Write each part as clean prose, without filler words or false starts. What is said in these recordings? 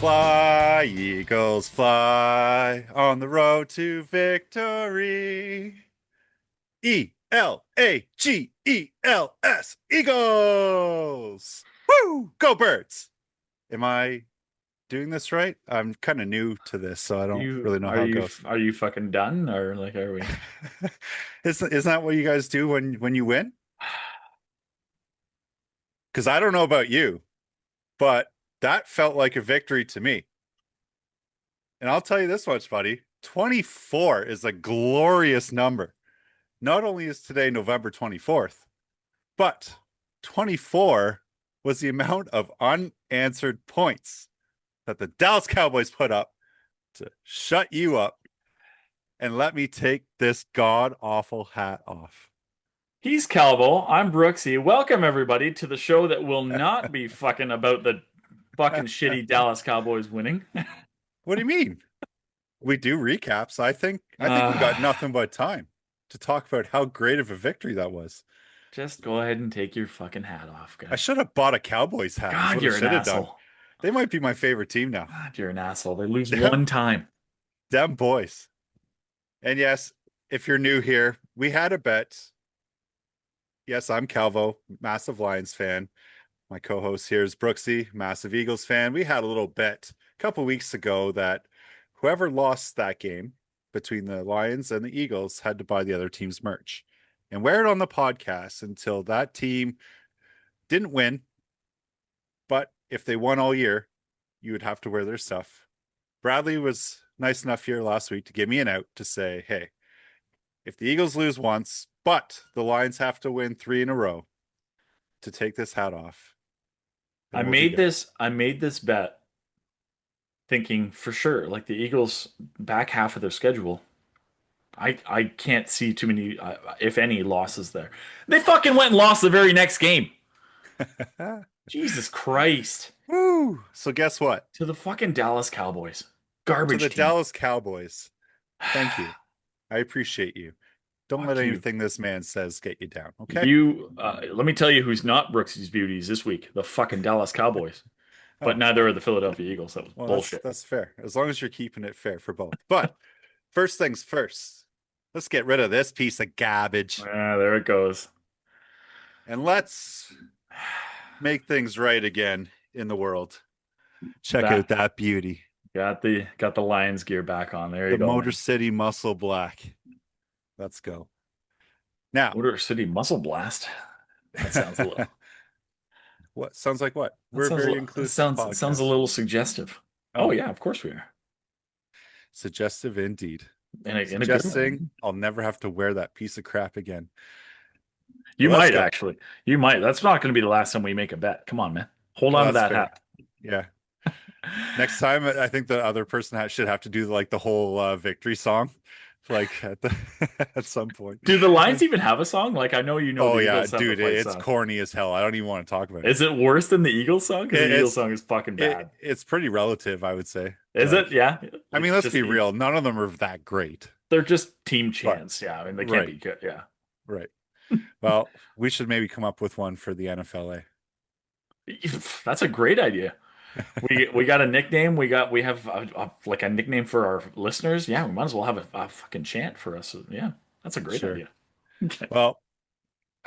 Eagles fly on the road to victory. Elagels, Eagles. Woo! Go Birds. Am I doing this right? I'm kind of new to this, so I don't You really know are how it you goes. are you fucking done or like are we? Isn't that what you guys do when you win? Because I don't know about you, but that felt like a victory to me. And I'll tell you this much, buddy. 24 is a glorious number. Not only is today November 24th, but 24 was the amount of unanswered points that the Dallas Cowboys put up to shut you up and let me take this god awful hat off. He's Calvo. I'm Brooksee. Welcome everybody to the show that will not be fucking about the fucking shitty Dallas Cowboys winning. What do you mean? We do recaps. I think we got Uh, nothing but time to talk about how great of a victory that was. just go ahead and take your fucking hat off, I guy. should have bought a Cowboys hat, is God, what I you're an should have done. asshole. They might be my favorite team now. God, you're an asshole. They lose Them, one time. them boys. And yes, if you're new here, we had a bet. Yes, I'm Calvo, massive Lions fan. My co-host here is Brooksee, massive Eagles fan. We had a little bet a couple weeks ago that whoever lost that game between the Lions and the Eagles had to buy the other team's merch and wear it on the podcast until that team didn't win. But if they won all year, you would have to wear their stuff. Bradley was nice enough here last week to give me an out to say, hey, if the Eagles lose once, but the Lions have to win three in a row to take this hat off, I then we'll be made good. this I made this bet thinking for sure like the Eagles back half of their schedule. I can't see too many if any losses there. They fucking went and lost the very next game. Jesus Christ. Woo! So guess what? To the fucking Dallas Cowboys. To Garbage the team. Dallas Cowboys, thank you. I appreciate you. Don't let Fuck you. anything this man says get you down, okay? Let me tell you who's not Brooksy's Beauties this week. The fucking Dallas Cowboys. But Oh, neither are the Philadelphia Eagles. That was well, that's bullshit. that's fair. As long as you're keeping it fair for both. But first things first, let's get rid of this piece of garbage Ah, there it goes. and let's make things right again in the world. Check out That that beauty. got the Lions gear back on. There you The go, Motor man. City Muscle Black. Let's go. Now, Motor City Muscle Blast. That sounds a little. what sounds like what? That We're a sounds a very little. That inclusive sounds a podcast. little suggestive. Oh Oh, yeah, of course we are. suggestive indeed. In a good Suggesting one. I'll never have to wear that piece of crap again. But You let's might go. actually. You might. That's not going to be the last time we make a bet. Come on, man. Hold Well, on to that's that fair. hat. Yeah. Next time, I think the other person should have to do like the whole victory song, like at the at some point. Do the Lions even have a song? Like I know you know the Oh yeah, Eagles have the dude, fight it's song. corny as hell. I don't even want to talk about it. Is it worse than the Eagles song? Because the Eagles It's song is fucking bad. it's pretty relative, I would say. Is it? Like, Yeah. I Like mean, let's just be real. None of them are that great, they're just team but chants. Yeah. I mean they can't right, be good. Yeah. right. Well, we should maybe come up with one for the NFLA. That's a great idea. We got a nickname. We have like a nickname for our listeners. Yeah, we might as well have a fucking chant for us. Yeah, that's a great Sure. idea. Okay. Well,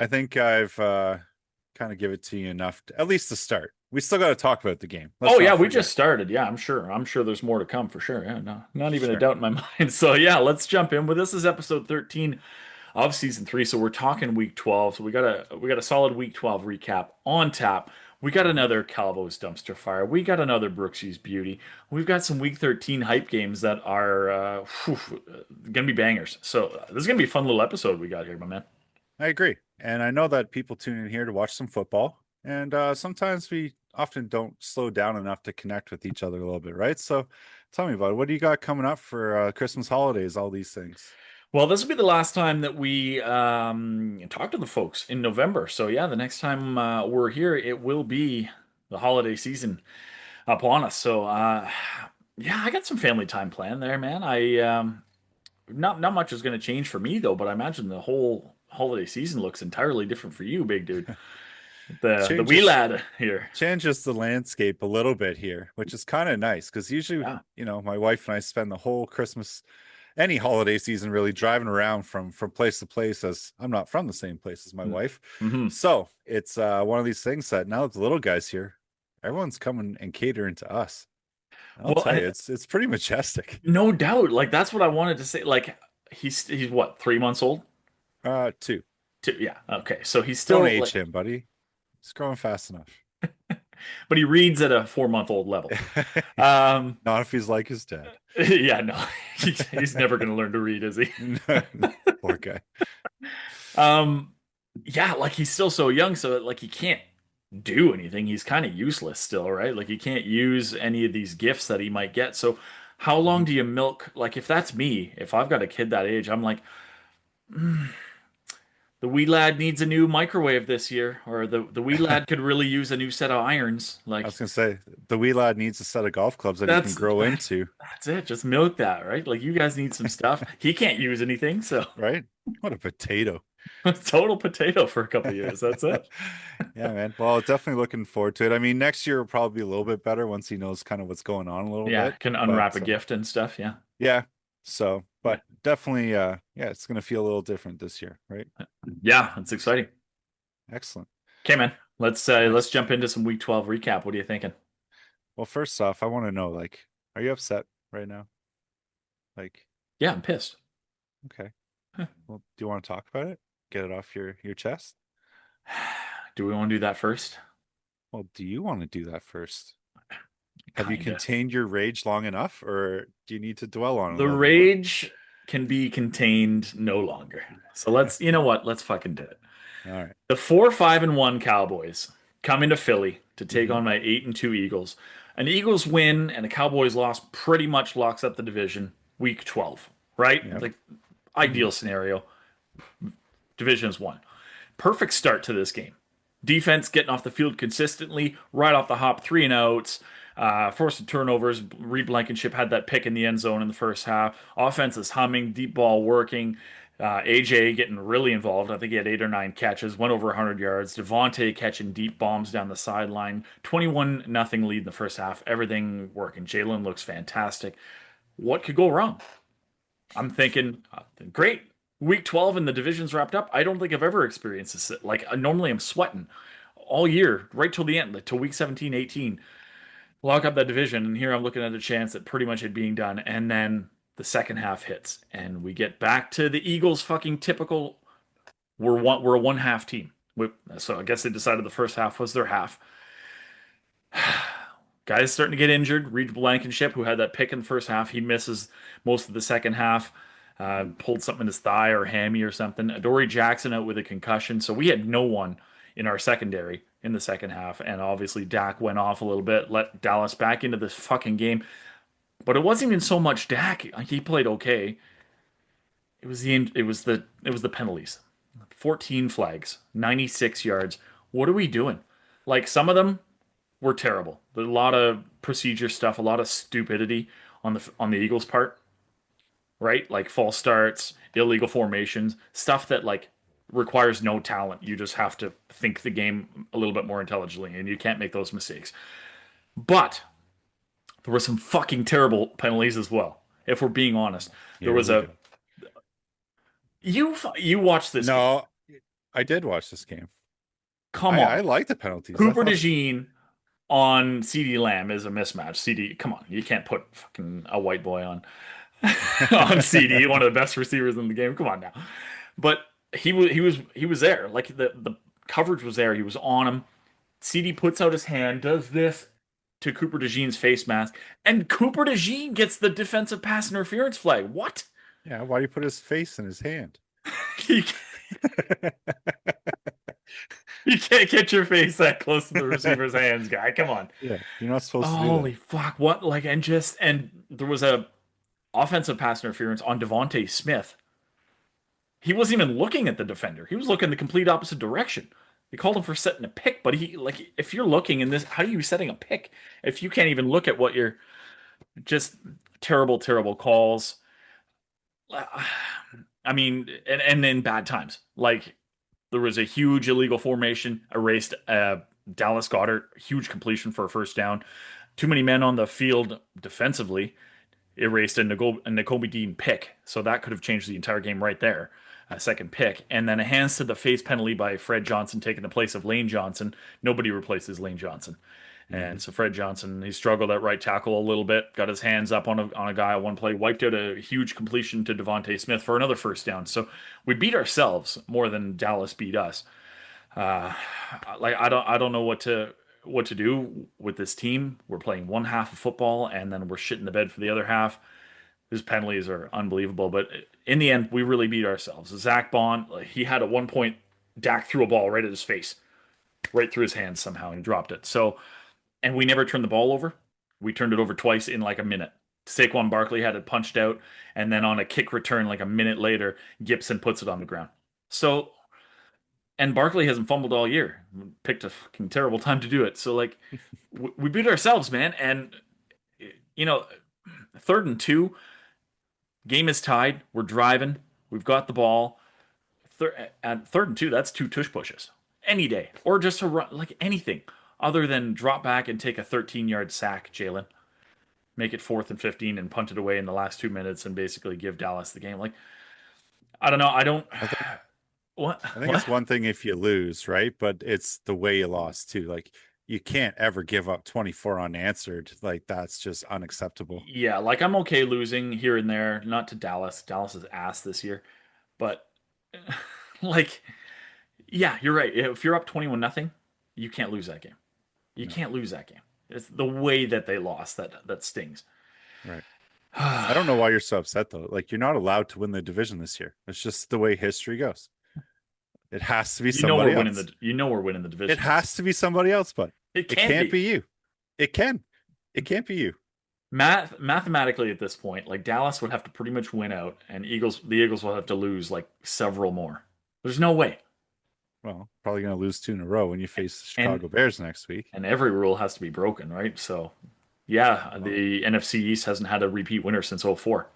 I think I've kind of give it to you enough, at least to start. We still got to talk about the game. Oh Let's yeah, not we just forget. started. Yeah, I'm sure. I'm sure there's more to come for sure. Yeah, no, not even a Sure. doubt in my mind. So yeah, let's jump in. Well, this is episode 13 of season 3. So we're talking week 12. So we got a solid week 12 recap on tap. We got Mhm. another Calvo's dumpster fire. We got another Brooksy's beauty. We've got some week 13 hype games that are gonna be bangers. So this is gonna be a fun little episode we got here, my man. I agree. And I know that people tune in here to watch some football. And sometimes we often don't slow down enough to connect with each other a little bit, right? So tell me about it. What do you got coming up for Christmas holidays, all these things? Well, this will be the last time that we talk to the folks in November. So yeah, the next time we're here, it will be the holiday season upon us. So yeah, I got some family time planned there, man. I not much is going to change for me though, but I imagine the whole holiday season looks entirely different for you, big dude. The wee changes lad here. changes the landscape a little bit here, which is kind of nice because usually, Yeah. my wife and I spend the whole Christmas, any holiday season, really driving around from place to place, as I'm not from the same place as my wife. Mm-hmm. So it's one of these things that now that the little guy's here, everyone's coming and catering to us. I'll Well, tell you, it's pretty majestic. no doubt. Like that's what I wanted to say. Like he's what, 3 months old? Two. Two, yeah. Okay. So he's Don't still age like, him, buddy. He's growing fast enough. but he reads at a 4-month-old level. Um, Not if he's like his dad. yeah, no, he's never going to learn to read, is he? Poor guy. Um, yeah, like he's still so young, so like he can't do anything. He's kind of useless still, right? Like he can't use any of these gifts that he might get. So how long Mhm. do you milk? Like if that's me, if I've got a kid that age, I'm like, the wee lad needs a new microwave this year, or the wee lad could really use a new set of irons. I was Like gonna say the wee lad needs a set of golf clubs that he can that's grow that's into, that's it. Just milk that, right? Like you guys need some stuff. He can't use anything, so right? What a potato. total potato for a couple of years. That's it. Yeah, man. Well, definitely looking forward to it. I mean, next year will probably be a little bit better once he knows kind of what's going on a little Yeah, bit. can But unwrap a gift and stuff. Yeah. yeah, so Yeah. but definitely yeah, it's gonna feel a little different this year, right? Yeah, it's exciting. Excellent. Okay, man. Let's Nice. let's jump into some week 12 recap. What are you thinking? Well, first off, I want to know, like, are you upset right now? Like, Yeah, I'm pissed. okay. Well, do you want to talk about it? Get it off your chest? Do we want to do that first? Well, do you want to do that first? Have you Kinda. contained your rage long enough, or do you need to dwell on it a The little bit more? rage can be contained no longer. So let's, you know what? Let's fucking do it. All right. The 4-5-1 Cowboys come into Philly to take Mm-hmm. on my 8-2 Eagles. An Eagles win and a Cowboys loss pretty much locks up the division week 12, right? Yep. Like Mm-hmm. ideal scenario. Division is won. Perfect start to this game. Defense getting off the field consistently, right off the hop, 3-and-outs, forced turnovers. Reed Blankenship had that pick in the end zone in the first half. Offense is humming, deep ball working. AJ getting really involved. I think he had 8 or 9 catches, went over 100 yards. Devontae catching deep bombs down the sideline. 21-0 lead in the first half. Everything working. Jalen looks fantastic. What could go wrong? I'm thinking, great. Week 12 and the division's wrapped up. I don't think I've ever experienced this. Like, normally I'm sweating all year, right till the end, like till week 17, 18. Lock up that division, and here I'm looking at a chance at pretty much it being done. And then the second half hits, and we get back to the Eagles' fucking typical. We're a one half team. So I guess they decided the first half was their half. Guys starting to get injured. Reed Blankenship, who had that pick in the first half, he misses most of the second half. Pulled something in his thigh or hammy or something. Adoree Jackson out with a concussion. So we had no one in our secondary in the second half. And obviously Dak went off a little bit, let Dallas back into this fucking game. But it wasn't even so much Dak. He played okay. It was the penalties. 14 flags, 96 yards. What are we doing? Like some of them were terrible. There's a lot of procedure stuff, a lot of stupidity on the Eagles' part, right? Like false starts, illegal formations, stuff that like requires no talent. You just have to think the game a little bit more intelligently, and you can't make those mistakes. But there were some fucking terrible penalties as well. If we're being honest, there Here was we a go. you watched this game. No, I did watch this game. Come I on, like the penalties. I Cooper thought, DeJean on CD Lamb is a mismatch. CD, come on, you can't put fucking a white boy on on CD, one of the best receivers in the game. Come on now. But he was there. Like the coverage was there. He was on him. CD puts out his hand, does this to Cooper DeJean's face mask, and Cooper DeJean gets the defensive pass interference flag. What? yeah, why do you put his face in his hand? you, you can't get your face that close to the receiver's hands, guy. Come on. Yeah, you're not supposed to do that. Holy fuck. What like and there was a offensive pass interference on Devontae Smith. He wasn't even looking at the defender. He was looking the complete opposite direction. They called him for setting a pick, but he like if you're looking in this, how are you setting a pick if you can't even look at what you're just terrible, terrible calls. I mean, and in bad times. Like There was a huge illegal formation, erased Dallas Goddard, huge completion for a first down. Too many men on the field defensively, erased a Nakobe Dean pick. So that could have changed the entire game right there. A second pick. And then a hands to the face penalty by Fred Johnson taking the place of Lane Johnson. Nobody replaces Lane Johnson. Mm-hmm. And so Fred Johnson, he struggled at right tackle a little bit, got his hands up on a guy at one play, wiped out a huge completion to Devontae Smith for another first down. So we beat ourselves more than Dallas beat us. Uh, I don't know what to do with this team. We're playing one half of football and then we're shitting the bed for the other half. His penalties are unbelievable, but in the end, we really beat ourselves. Zach Bond, like, he had at one point, Dak threw a ball right at his face, right through his hands somehow, and he dropped it. So, and we never turned the ball over. We turned it over twice in like a minute. Saquon Barkley had it punched out, and then on a kick return, like a minute later, Gibson puts it on the ground. So, and Barkley hasn't fumbled all year. Picked a fucking terrible time to do it. So, like, we beat ourselves, man. And, you know, 3rd and 2. Game is tied. We're driving. We've got the ball. At 3rd and 2, that's 2 tush pushes any day, or just a run, like anything other than drop back and take a 13-yard sack, Jalen. Make it 4th and 15 and punt it away in the last 2 minutes and basically give Dallas the game. Like, I don't know. I don't. I think What? I think What? it's one thing if you lose, right? But it's the way you lost too. Like you can't ever give up 24 unanswered. Like that's just unacceptable. Yeah, like I'm okay losing here and there, not to Dallas. Dallas is ass this year, but like, yeah, you're right. If you're up 21-0, you can't lose that game. You No, can't lose that game. It's the way that they lost that stings. right. I don't know why you're so upset though. Like you're not allowed to win the division this year. It's just the way history goes. It has to be somebody else. We're winning the It division. has to be somebody else, but It it can't can't be. be you. It can. It can't be you. Mathematically at this point, like Dallas would have to pretty much win out, and the Eagles will have to lose like several more. There's no way. Well, probably going to lose 2 in a row when you face the And Chicago Bears next week. and every rule has to be broken, right? So yeah, Well, the NFC East hasn't had a repeat winner since '04.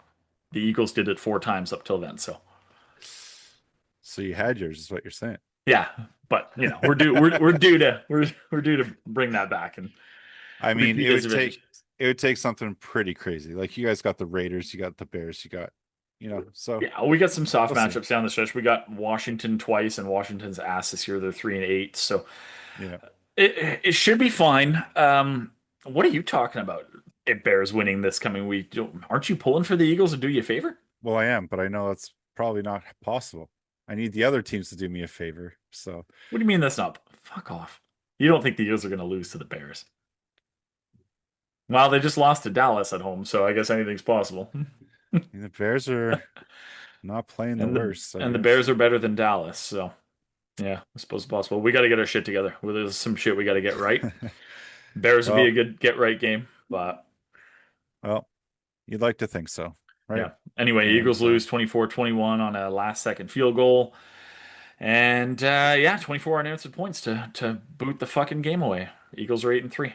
The Eagles did it 4 times up till then. So so you had yours, is what you're saying. yeah, but we're due to bring that back and I mean, repeat as division champs. it would take something pretty crazy. Like you guys got the Raiders, you got the Bears, you got, so Yeah, we got some soft we'll see. matchups down the stretch. We got Washington twice, and Washington's ass this year. They're 3-8, so Yeah. it should be fine. What are you talking about? If Bears winning this coming week, aren't you pulling for the Eagles to do you a favor? Well, I am, but I know that's probably not possible. I need the other teams to do me a favor. So What do you mean that's not? Fuck off. You don't think the Eagles are going to lose to the Bears? Well, they just lost to Dallas at home, so I guess anything's possible. the Bears are not playing the And the worst, I and the guess. Bears are better than Dallas, so yeah, I suppose it's possible. We got to get our shit together. Well, there's some shit we got to get right. Bears would be a Well, good get right game, but well, you'd like to think so, right? yeah. Anyway, And Eagles lose 24-21 on a last second field goal. And yeah, 24 unanswered points to boot the fucking game away. Eagles are 8-3.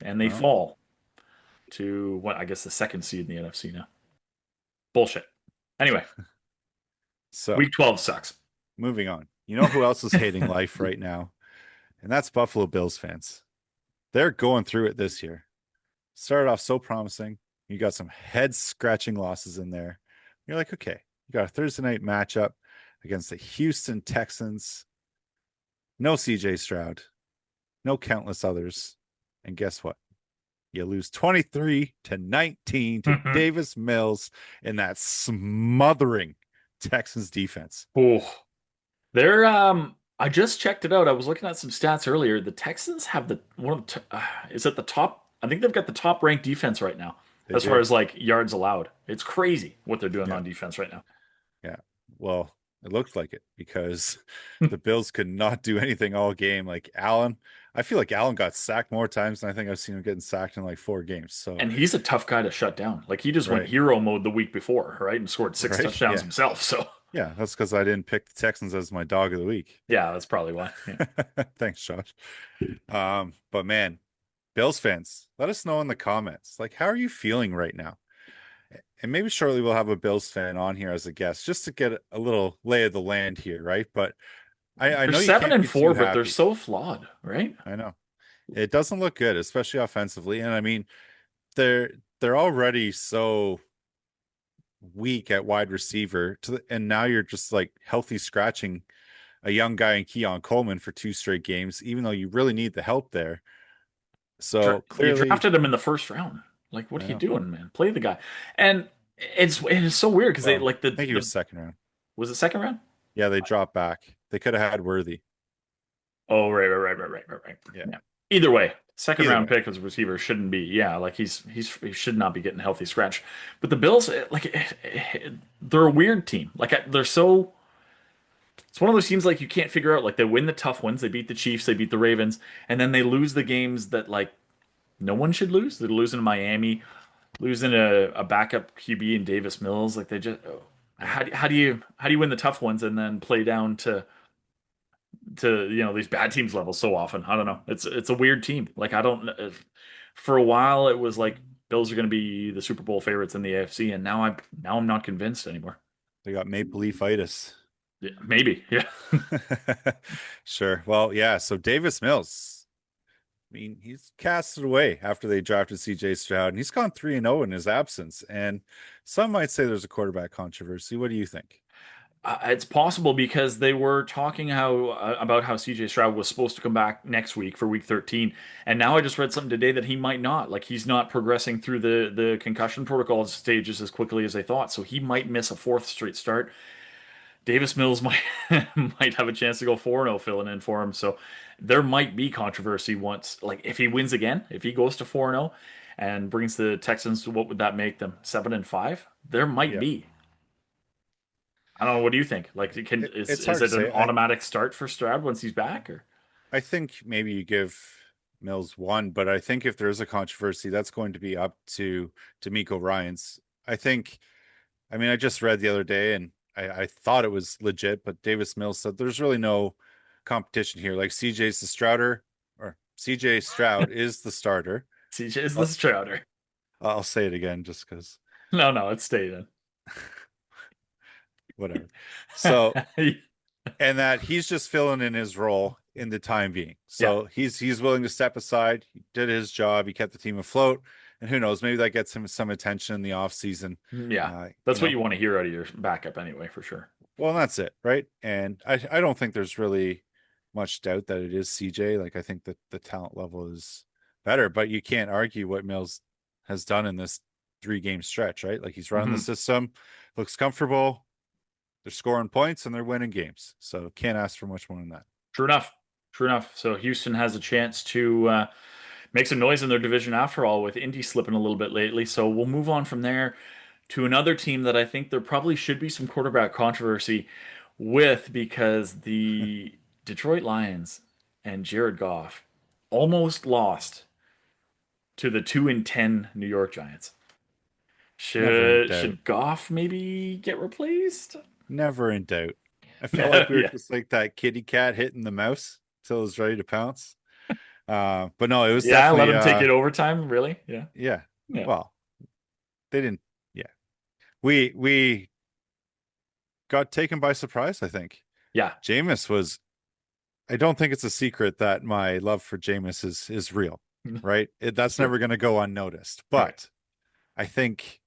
And they well, fall to what I guess the second seed in the NFC now. Bullshit. Anyway, so week 12 sucks. moving on. You know who else is hating life right now? And that's Buffalo Bills fans. They're going through it this year. Started off so promising. You got some head scratching losses in there. You're like, okay, you got a Thursday night matchup against the Houston Texans. No CJ Stroud, no countless others. And guess what? You lose 23-19 to Davis Mills in that smothering Texans defense. Oh, they're I just checked it out. I was looking at some stats earlier. The Texans have the one of the is at the top. I think they've got the top ranked defense right now They as far do. as like yards allowed. It's crazy what they're doing Yeah. on defense right now. Yeah. Well, it looked like it because the Bills could not do anything all game. Like Allen, I feel like Allen got sacked more times than I think I've seen him getting sacked in like 4 games. So, And he's a tough guy to shut down. Like he just went right. hero mode the week before, right? And scored six Right. touchdowns Yeah. himself. So Yeah. That's because I didn't pick the Texans as my dog of the week. yeah, that's probably why. Yeah. Thanks, Josh. But man, Bills fans, let us know in the comments. Like, how are you feeling right now? And maybe shortly we'll have a Bills fan on here as a guest just to get a little lay of the land here, right? But I They're know you seven can't and be too four, but they're happy. so flawed, right? I know. It doesn't look good, especially offensively. And I mean, they're they're already so weak at wide receiver and now you're just like healthy scratching a young guy in Keon Coleman for two straight games, even though you really need the help there. So You clearly, drafted him in the first round. Like, what I are you know. doing, man? Play the guy. And it is so weird because they Well, like I think he was the second round. was it second round? Yeah, they dropped back. They could have had Worthy. Oh, right. Yeah. Yeah. Either way, second Either round way, pick as a receiver shouldn't be. Yeah, like he should not be getting a healthy scratch. But the Bills, they're a weird team. They're so. It's one of those teams like you can't figure out. Like they win the tough ones, they beat the Chiefs, they beat the Ravens, and then they lose the games that like no one should lose. They're losing to Miami, losing a backup QB in Davis Mills. Like they just yeah. how do you win the tough ones and then play down to these bad teams levels so often? I don't know. It's a weird team. Like I don't. For a while it was like Bills are going to be the Super Bowl favorites in the AFC, and now I'm not convinced anymore. They got Maple Leafitis. Yeah, maybe. Yeah. Sure. Well, yeah. So Davis Mills, I mean, he's casted away after they drafted CJ Stroud, and he's gone 3-0 in his absence. And some might say there's a quarterback controversy. What do you think? It's possible because they were talking about how CJ Stroud was supposed to come back next week for week 13, and now I just read something today that he might not. Like he's not progressing through the concussion protocol stages as quickly as they thought, so he might miss a fourth straight start. Davis Mills might might have a chance to go 4-0 filling in for him. So there might be controversy once, like if he wins again, if he goes to 4-0 and brings the Texans to, what would that make them? 7-5? There might Yeah, be. I don't know. What do you think? Like, it's is hard to it an say. automatic start for Stroud once he's back? Or I think maybe you give Mills one, but I think if there is a controversy, that's going to be up to D'Amico Ryans. I think. I mean, I just read the other day, and I thought it was legit, but Davis Mills said there's really no competition here. Like CJ's the Strouder, or CJ Stroud is the starter. CJ is the I'll, Strouder? I'll say it again just because No, it's stayed whatever. So, in. and that he's just filling in his role in the time being. Yeah, So he's willing to step aside. He did his job. He kept the team afloat. And who knows, maybe that gets him some attention in the off season. yeah. You That's what know, you want to hear out of your backup anyway, for sure. well, that's it, right? And I don't think there's really much doubt that it is CJ. Like I think that the talent level is better, but you can't argue what Mills has done in this 3 game stretch, right? Like he's running the Hmm. system, looks comfortable, they're scoring points and they're winning games. So can't ask for much more than that. True enough. True enough. So Houston has a chance to make some noise in their division after all, with Indy slipping a little bit lately. So we'll move on from there to another team that I think there probably should be some quarterback controversy with, because the Detroit Lions and Jared Goff almost lost to the 2-10 New York Giants. Never in Should doubt. Goff maybe get replaced? Never in doubt. I felt like we were Yeah. just like that kitty cat hitting the mouse till it was ready to pounce. But no, it was Yeah, let definitely him take it overtime, really? Yeah. yeah. Yeah. Well, they didn't yeah. We got taken by surprise, I think. Yeah. Jameis was I don't think it's a secret that my love for Jameis is real, right? That's Sure. never going to go unnoticed. Right. But I think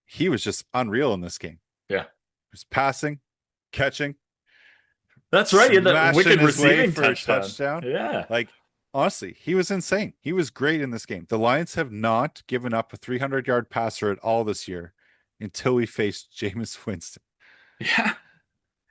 he was just unreal in this game. Yeah. He was passing, catching, That's right. He had that smashing wicked his way receiving for a touchdown. touchdown. Yeah. Like, honestly, he was insane. He was great in this game. The Lions have not given up a 300-yard passer at all this year until we faced Jameis Winston. Yeah.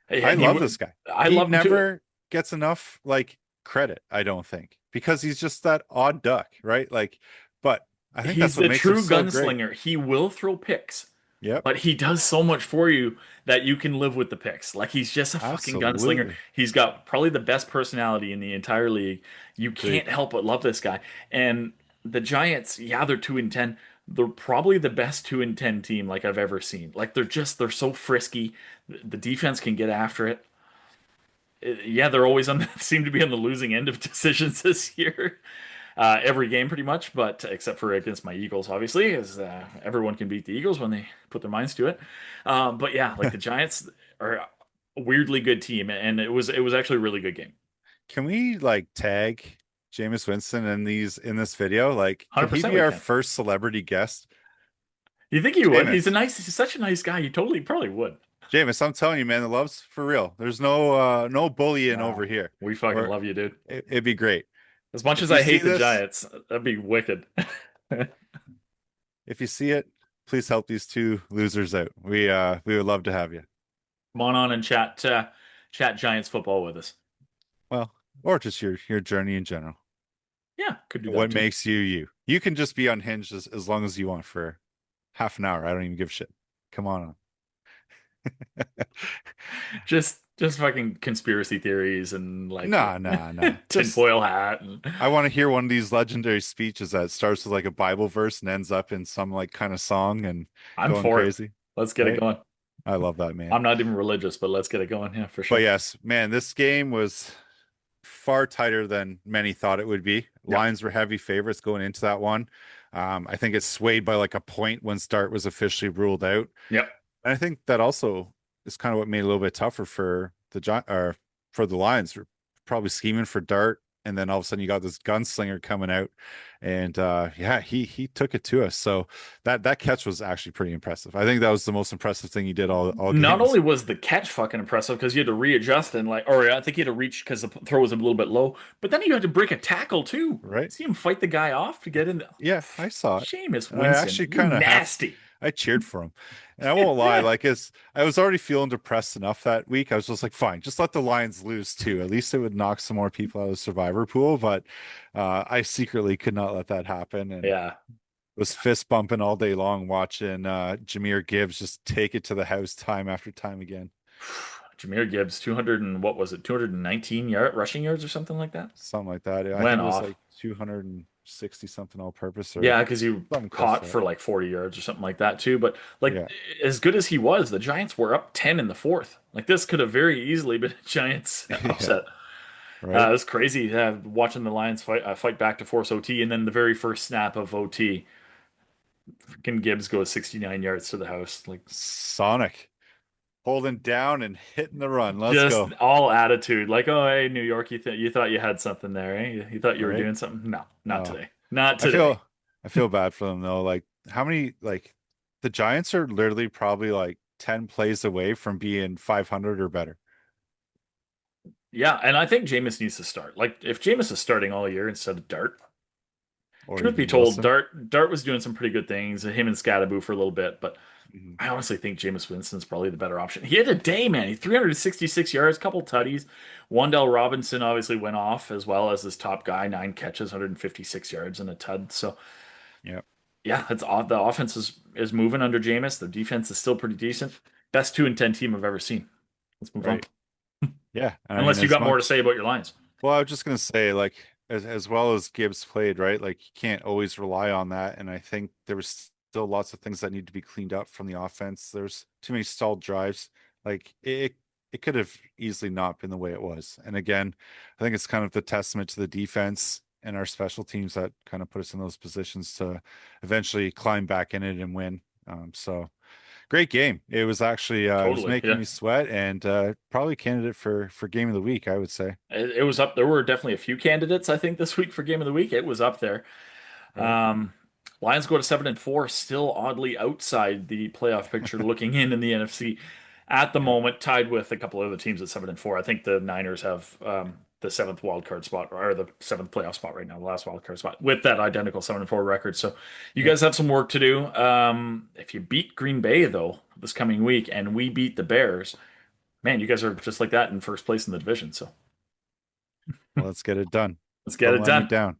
I And love this guy. I He love him too. never gets enough like credit, I don't think, because he's just that odd duck, right? Like, but I think He's that's what the makes him true so great. gunslinger. He will throw picks, Yep, but he does so much for you that you can live with the picks. Like he's just a fucking gunslinger. absolutely. He's got probably the best personality in the entire league. You Agreed. can't help but love this guy. And the Giants, yeah, they're 2-10. They're probably the best 2-10 team like I've ever seen. Like they're so frisky. The defense can get after it. Yeah, they're always on seem to be on the losing end of decisions this year. Every game pretty much, but except for against my Eagles, obviously, as everyone can beat the Eagles when they put their minds to it. But yeah, like the Giants are weirdly good team, and it was actually a really good game. Can we like tag Jameis Winston in this video? Like, can he 100% be we our can. first celebrity guest? You think he would? Jameis. He's such a nice guy. You totally probably would. Jameis, I'm telling you, man, the love's for real. There's no bullying over No, here. we fucking Or love you, dude. it'd be great. As much If as you I see hate the this, Giants, that'd be wicked. if you see it, please help these two losers out. We would love to have you. Come on and chat Giants football with us. Well, or just your journey in general. Yeah, could do that What too. makes you you? You can just be unhinged as long as you want for half an hour. I don't even give a shit. Come on. Just fucking conspiracy theories and like Nah, nah, nah. Just tinfoil hat and I want to hear one of these legendary speeches that starts with like a Bible verse and ends up in some like kind of song and I'm going for it. crazy, Let's get it right? going. I love that, man. I'm not even religious, but let's get it going. Yeah, for But sure. yes, man, this game was far tighter than many thought it would be. Yeah. Lions were heavy favorites going into that one. I think it swayed by like a point when start was officially ruled out. Yep. And I think that also is kind of what made it a little bit tougher for the or for the Lions. We're probably scheming for Dart, and then all of a sudden you got this gunslinger coming out, and yeah, he took it to us. So that catch was actually pretty impressive. I think that was the most impressive thing he did all game Not this only was the catch fucking impressive because you had to readjust and like, or I think he had to reach because the throw was a little bit low, but then you had to break a tackle too. right. See him fight the guy off to get in. Yeah, I saw it. Seamus I Winston, actually you kind of half nasty. I cheered for him. And I won't lie, like as I was already feeling depressed enough that week, I was just like, fine, just let the Lions lose too. At least it would knock some more people out of the survivor pool. But I secretly could not let that happen and Yeah. was fist bumping all day long watching Jameer Gibbs just take it to the house time after time again. Jameer Gibbs, 200 and what was it, 219 rushing yards or something like that? Something like that. I Went think it was off. like 260 something all purpose or Yeah, because he something close to caught that. for like 40 yards or something like that too. But like Yeah. as good as he was, the Giants were up 10 in the fourth. Like this could have very easily been a Giants Yeah. upset. Right. It's crazy watching the Lions fight back to force OT, and then the very first snap of OT, fucking Gibbs goes 69 yards to the house. Like Sonic holding down and hitting the run. Let's just go. all attitude. Like, oh hey, New York, you thought you had something there, eh? You thought you were Right. doing something? No, not Oh, today. Not I today. feel I feel bad for them though. Like how many like the Giants are literally probably like 10 plays away from being 500 or better. Yeah, and I think Jameis needs to start. Like, if Jameis is starting all year instead of Dart, Or truth be even told, Wilson. Dart was doing some pretty good things. Him and Scadaboo for a little bit, but Mhm. I honestly think Jameis Winston's probably the better option. He had a day, man. He 366 yards, couple tutties. Wandell Robinson obviously went off as well as his top guy, 9 catches, 156 yards and a tud. So Yeah. yeah, it's odd. The offense is moving under Jameis. The defense is still pretty decent. Best 2-10 team I've ever seen. Let's move on. Right. Yeah. I mean, Unless you as got more to much say about your lines. well, I was just gonna say, like, as well as Gibbs played, right? Like you can't always rely on that. And I think there was still lots of things that need to be cleaned up from the offense. There's too many stalled drives. Like it could have easily not been the way it was. And again, I think it's kind of the testament to the defense and our special teams that kind of put us in those positions to eventually climb back in it and win. So great game. It was actually it was Totally, making yeah. me sweat and probably candidate for game of the week, I would say. It was up. There were definitely a few candidates, I think, this week for game of the week. It was up there. Right. Um, Lions go to 7-4, still oddly outside the playoff picture, looking in the NFC at the Yeah. moment, tied with a couple other teams at 7-4. I think the Niners have the seventh wild card spot or the seventh playoff spot right now, the last wild card spot with that identical 7-4 record. So you Yeah. guys have some work to do. If you beat Green Bay though this coming week and we beat the Bears, man, you guys are just like that in first place in the division. So Well, let's get it done. let's get Don't it let me done.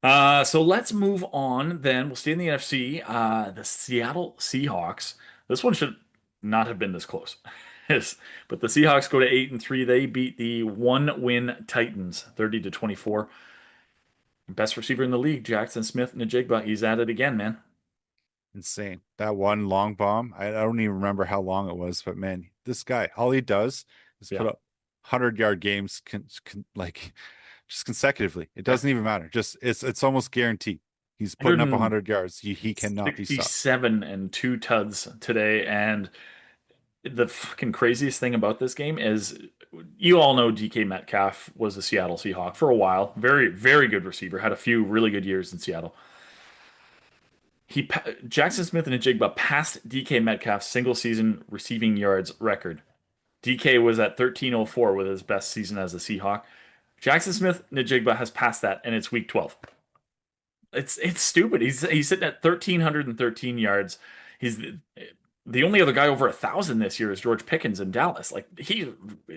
down. So let's move on then. We'll stay in the NFC. The Seattle Seahawks. This one should not have been this close. Yes. But the Seahawks go to 8-3. They beat the one-win Titans 30-24. Best receiver in the league, Jackson Smith Najigba. He's at it again, man. Insane. That one long bomb. I don't even remember how long it was, but man, this guy, all he does is Yeah. put up 100-yard games like just consecutively. It Yeah. doesn't even matter. Just it's almost guaranteed. He's putting up 100 yards. He cannot be stopped. 167 and two tuds today. And The fucking craziest thing about this game is you all know DK Metcalf was a Seattle Seahawk for a while. Very, very good receiver. Had a few really good years in Seattle. Jackson Smith and Njigba passed DK Metcalf's single season receiving yards record. DK was at 1304 with his best season as a Seahawk. Jackson Smith Njigba has passed that, and it's week 12. It's stupid. He's sitting at 1,313 yards. He's the only other guy over 1,000 this year is George Pickens in Dallas. Like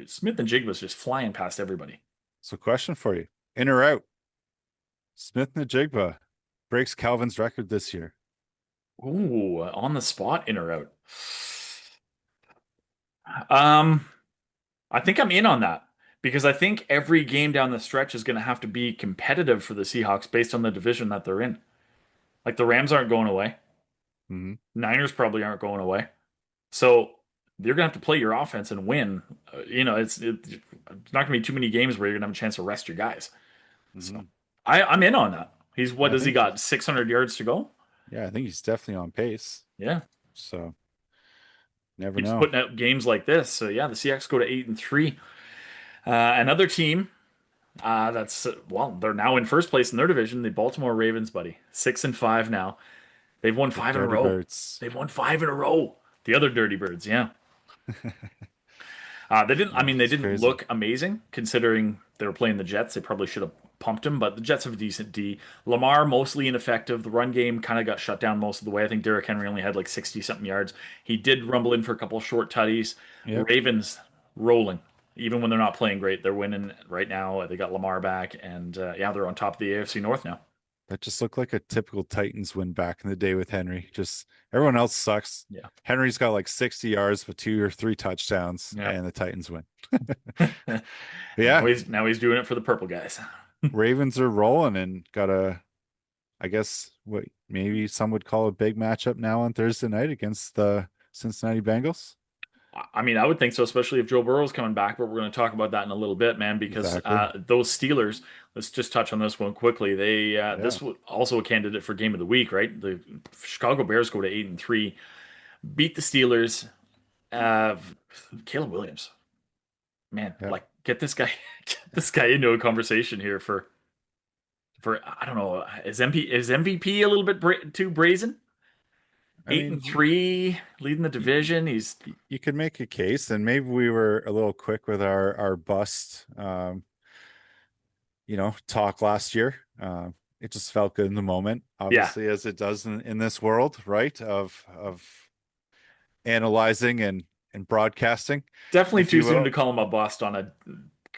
Smith and Jigba's just flying past everybody. So, question for you: in or out? Smith Najigba breaks Calvin's record this year. Ooh, on the spot, in or out? Um, I think I'm in on that because I think every game down the stretch is going to have to be competitive for the Seahawks based on the division that they're in. Like the Rams aren't going away. Mm-hmm. Niners probably aren't going away. So you're gonna have to play your offense and win. It's not gonna be too many games where you're gonna have a chance to rest your guys. So Mm-hmm. I'm in on that. He's what Yeah, I does he think got? 600 yards to go? yeah, I think he's definitely on pace. Yeah, So never keeps know. putting out games like this. So yeah, the Seahawks go to 8-3. Another team that's well, they're now in first place in their division. The Baltimore Ravens, buddy, 6-5 now. They've won The five in a Dirty row. Birds. They've won five in a row. The other Dirty Birds, yeah. They didn't. I Yeah, mean, they it's didn't crazy. look amazing considering they were playing the Jets. They probably should have pumped them, but the Jets have a decent D. Lamar mostly ineffective. The run game kind of got shut down most of the way. I think Derrick Henry only had like 60 something yards. He did rumble in for a couple of short tutties. Yep. Ravens rolling. Even when they're not playing great, they're winning right now. They got Lamar back, and yeah, they're on top of the AFC North now. That just looked like a typical Titans win back in the day with Henry. Just everyone else sucks. Yeah, Henry's got like 60 yards with 2 or 3 touchdowns, yeah. and the Titans win. But now yeah, he's doing it for the purple guys. Ravens are rolling and got a, I guess what maybe some would call a big matchup now on Thursday night against the Cincinnati Bengals. I mean, I would think so, especially if Joe Burrow's coming back. But we're going to talk about that in a little bit, man. Because Exactly. those Steelers. Let's just touch on this one quickly. They Yeah. this was also a candidate for game of the week, right? The Chicago Bears go to 8-3, beat the Steelers. Uh, Caleb Williams, man, Yeah. like get this guy, get this guy into a conversation here for I don't know. Is MVP a little bit too brazen? I Eight mean, and three, leading the division. He's you could make a case, and maybe we were a little quick with our bust, talk last year. It just felt good in the moment, yeah, obviously, as it does in this world, right? Of analyzing and broadcasting, definitely if too you soon to will. call him a bust on a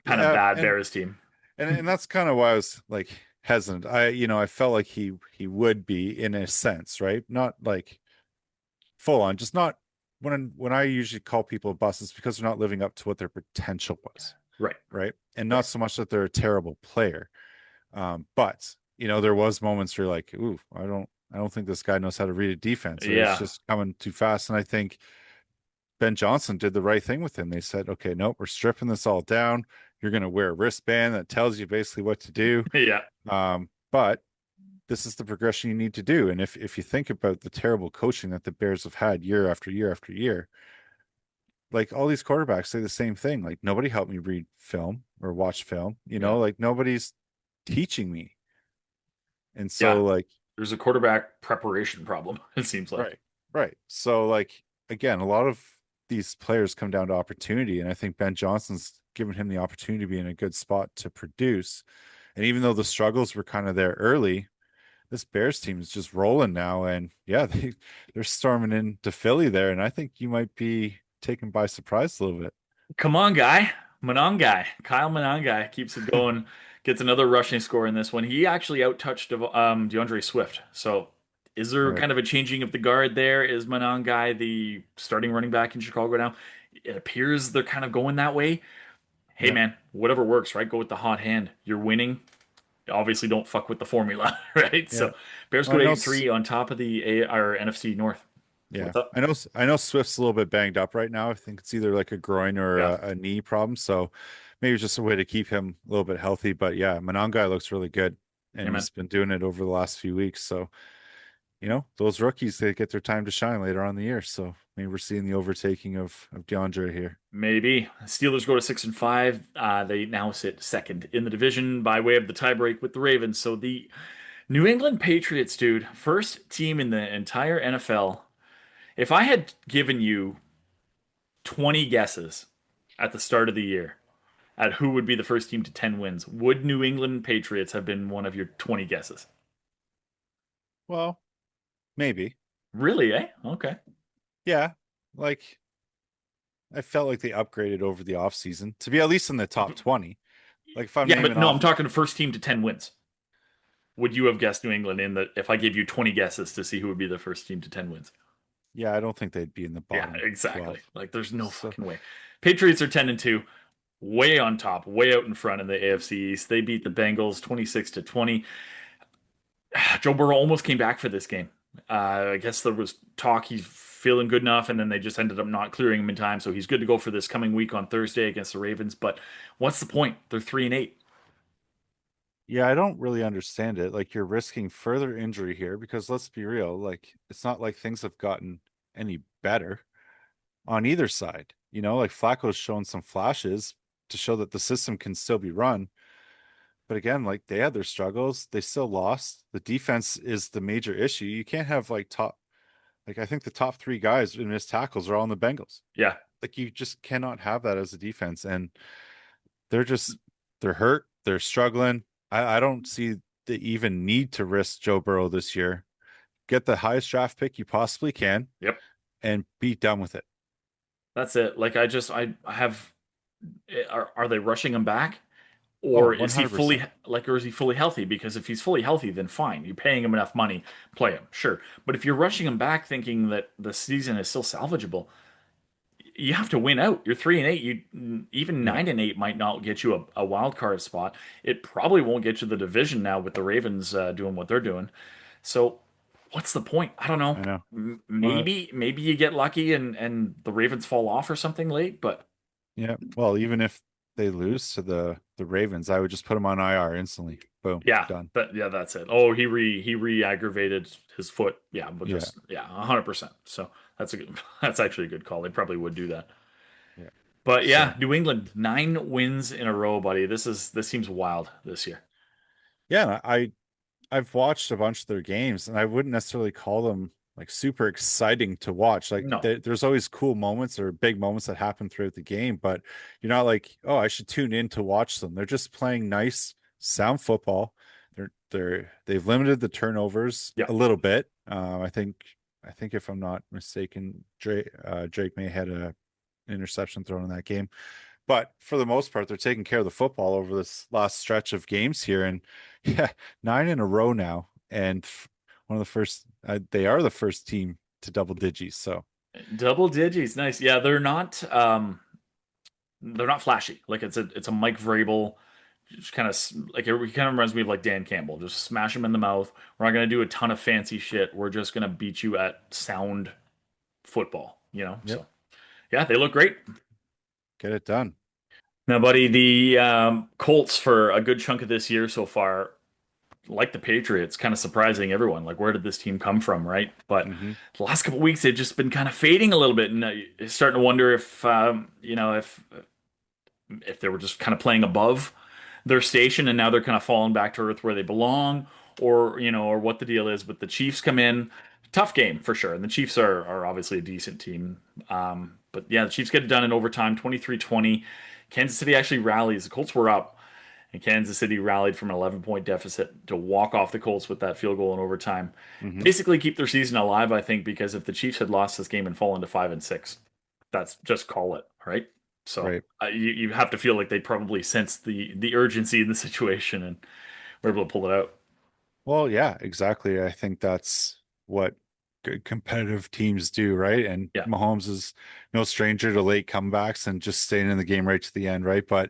kind of Yeah, bad and Bears team. and that's kind of why I was like hesitant. I felt like he would be in a sense, right? Not like full on, just not when I usually call people buses because they're not living up to what their potential was, Right, right? And not right. so much that they're a terrible player. But there was moments where you're like, ooh, I don't think this guy knows how to read a defense, or it's Yeah, just coming too fast. And I think Ben Johnson did the right thing with him. They said, okay, nope, we're stripping this all down. You're going to wear a wristband that tells you basically what to do. yeah. But this is the progression you need to do. And if you think about the terrible coaching that the Bears have had year after year after year, like all these quarterbacks say the same thing. Like nobody helped me read film or watch film, Yeah. like nobody's teaching me. And Yeah. so like, There's a quarterback preparation problem, it seems like. right, right. So like again, a lot of these players come down to opportunity. And I think Ben Johnson's given him the opportunity to be in a good spot to produce. And even though the struggles were kind of there early, this Bears team is just rolling now. And yeah, they're storming into Philly there. And I think you might be taken by surprise a little bit. Come on, guy. Monangai. Kyle Monangai keeps it going. Gets another rushing score in this one. He actually outtouched DeAndre Swift. So is there Right. kind of a changing of the guard there? Is Monangai the starting running back in Chicago now? It appears they're kind of going that way. Hey, Yeah. man, whatever works, right? Go with the hot hand. You're winning. Obviously, don't fuck with the formula, right? Yeah. So Bears Well, go to 8-3 on top of the NFC North. Yeah. What's up? I know Swift's a little bit banged up right now. I think it's either like a groin or Yeah. a knee problem. So maybe it's just a way to keep him a little bit healthy. But yeah, Monangai looks really good Yeah, and man. he's been doing it over the last few weeks. So, those rookies, they get their time to shine later on in the year. So Maybe we're seeing the overtaking of DeAndre here. Maybe. Steelers go to 6-5. They now sit second in the division by way of the tiebreak with the Ravens. So the New England Patriots, dude, first team in the entire NFL. If I had given you 20 guesses at the start of the year at who would be the first team to 10 wins, would New England Patriots have been one of your 20 guesses? Well, maybe. Really, eh? Okay. Yeah. Like I felt like they upgraded over the offseason to be at least in the top 20. Like if I'm Yeah, but naming no, I'm off, talking first team to 10 wins. Would you have guessed New England in that if I gave you 20 guesses to see who would be the first team to 10 wins? yeah, I don't think they'd be in the Yeah, bottom exactly. 12. Like there's no So fucking way. Patriots are 10-2, way on top, way out in front in the AFC East. They beat the Bengals 26-20. Joe Burrow almost came back for this game. I guess there was talk he's feeling good enough, and then they just ended up not clearing him in time. So he's good to go for this coming week on Thursday against the Ravens. But what's the point? They're 3-8. yeah, I don't really understand it. Like you're risking further injury here because let's be real, like it's not like things have gotten any better on either side. Like Flacco's shown some flashes to show that the system can still be run. But again, like they had their struggles, they still lost. The defense is the major issue. You can't have like I think the top three guys in missed tackles are all in the Bengals. Yeah. Like you just cannot have that as a defense. And they're just they're hurt, they're struggling. I don't see the even need to risk Joe Burrow this year. Get the highest draft pick you possibly can Yep. and be done with it. That's it. Like I have. Are they rushing him back? Oh, Or is he fully 100%. like, or is he fully healthy? Because if he's fully healthy, then fine. You're paying him enough money, play him, sure. But if you're rushing him back, thinking that the season is still salvageable, you have to win out. You're 3-8. You even Yeah, 9-8 might not get you a wild card spot. It probably won't get you the division now with the Ravens doing what they're doing. So what's the point? I don't know. I know. Well, Maybe you get lucky and the Ravens fall off or something late, but yeah. Well, even if they lose to the Ravens, I would just put them on IR instantly. Boom, yeah, done. yeah, that's it. Oh, he re-aggravated his foot. Yeah, but Yeah, just yeah, 100%. So that's a good, that's actually a good call. They probably would do that. yeah. But yeah, So New England 9 wins in a row, buddy. This seems wild this year. yeah, I've watched a bunch of their games, and I wouldn't necessarily call them like super exciting to watch. Like No, there's always cool moments or big moments that happen throughout the game, but you're not like, oh, I should tune in to watch them. They're just playing nice, sound football. They've limited the turnovers yeah, a little bit. I think if I'm not mistaken, Drake May had a interception thrown in that game. But for the most part, they're taking care of the football over this last stretch of games here. And yeah, 9 in a row now. And one of the first, they are the first team to double digits. So, double digits, nice. Yeah, they're not flashy. Like it's a Mike Vrabel. Just kind of like it kind of reminds me of like Dan Campbell. Just smash him in the mouth. We're not gonna do a ton of fancy shit. We're just gonna beat you at sound football. yep, So yeah, they look great. get it done. Now, buddy, the Colts for a good chunk of this year so far, like the Patriots, kind of surprising everyone. Like, where did this team come from, right? But Hmm. the last couple weeks, they've just been kind of fading a little bit, and starting to wonder if if they were just kind of playing above their station, and now they're kind of falling back to earth where they belong, or or what the deal is. But the Chiefs come in, tough game for sure, and the Chiefs are obviously a decent team. But yeah, the Chiefs get it done in overtime, 23-20. Kansas City actually rallies. The Colts were up, and Kansas City rallied from an 11-point deficit to walk off the Colts with that field goal in overtime. Hmm. Basically, keep their season alive, I think, because if the Chiefs had lost this game and fallen to 5-6, that's just call it, right? So Right. you have to feel like they probably sensed the urgency in the situation and were able to pull it out. Well, yeah, exactly. I think that's what good competitive teams do, right? And Yeah, Mahomes is no stranger to late comebacks and just staying in the game right to the end, right? But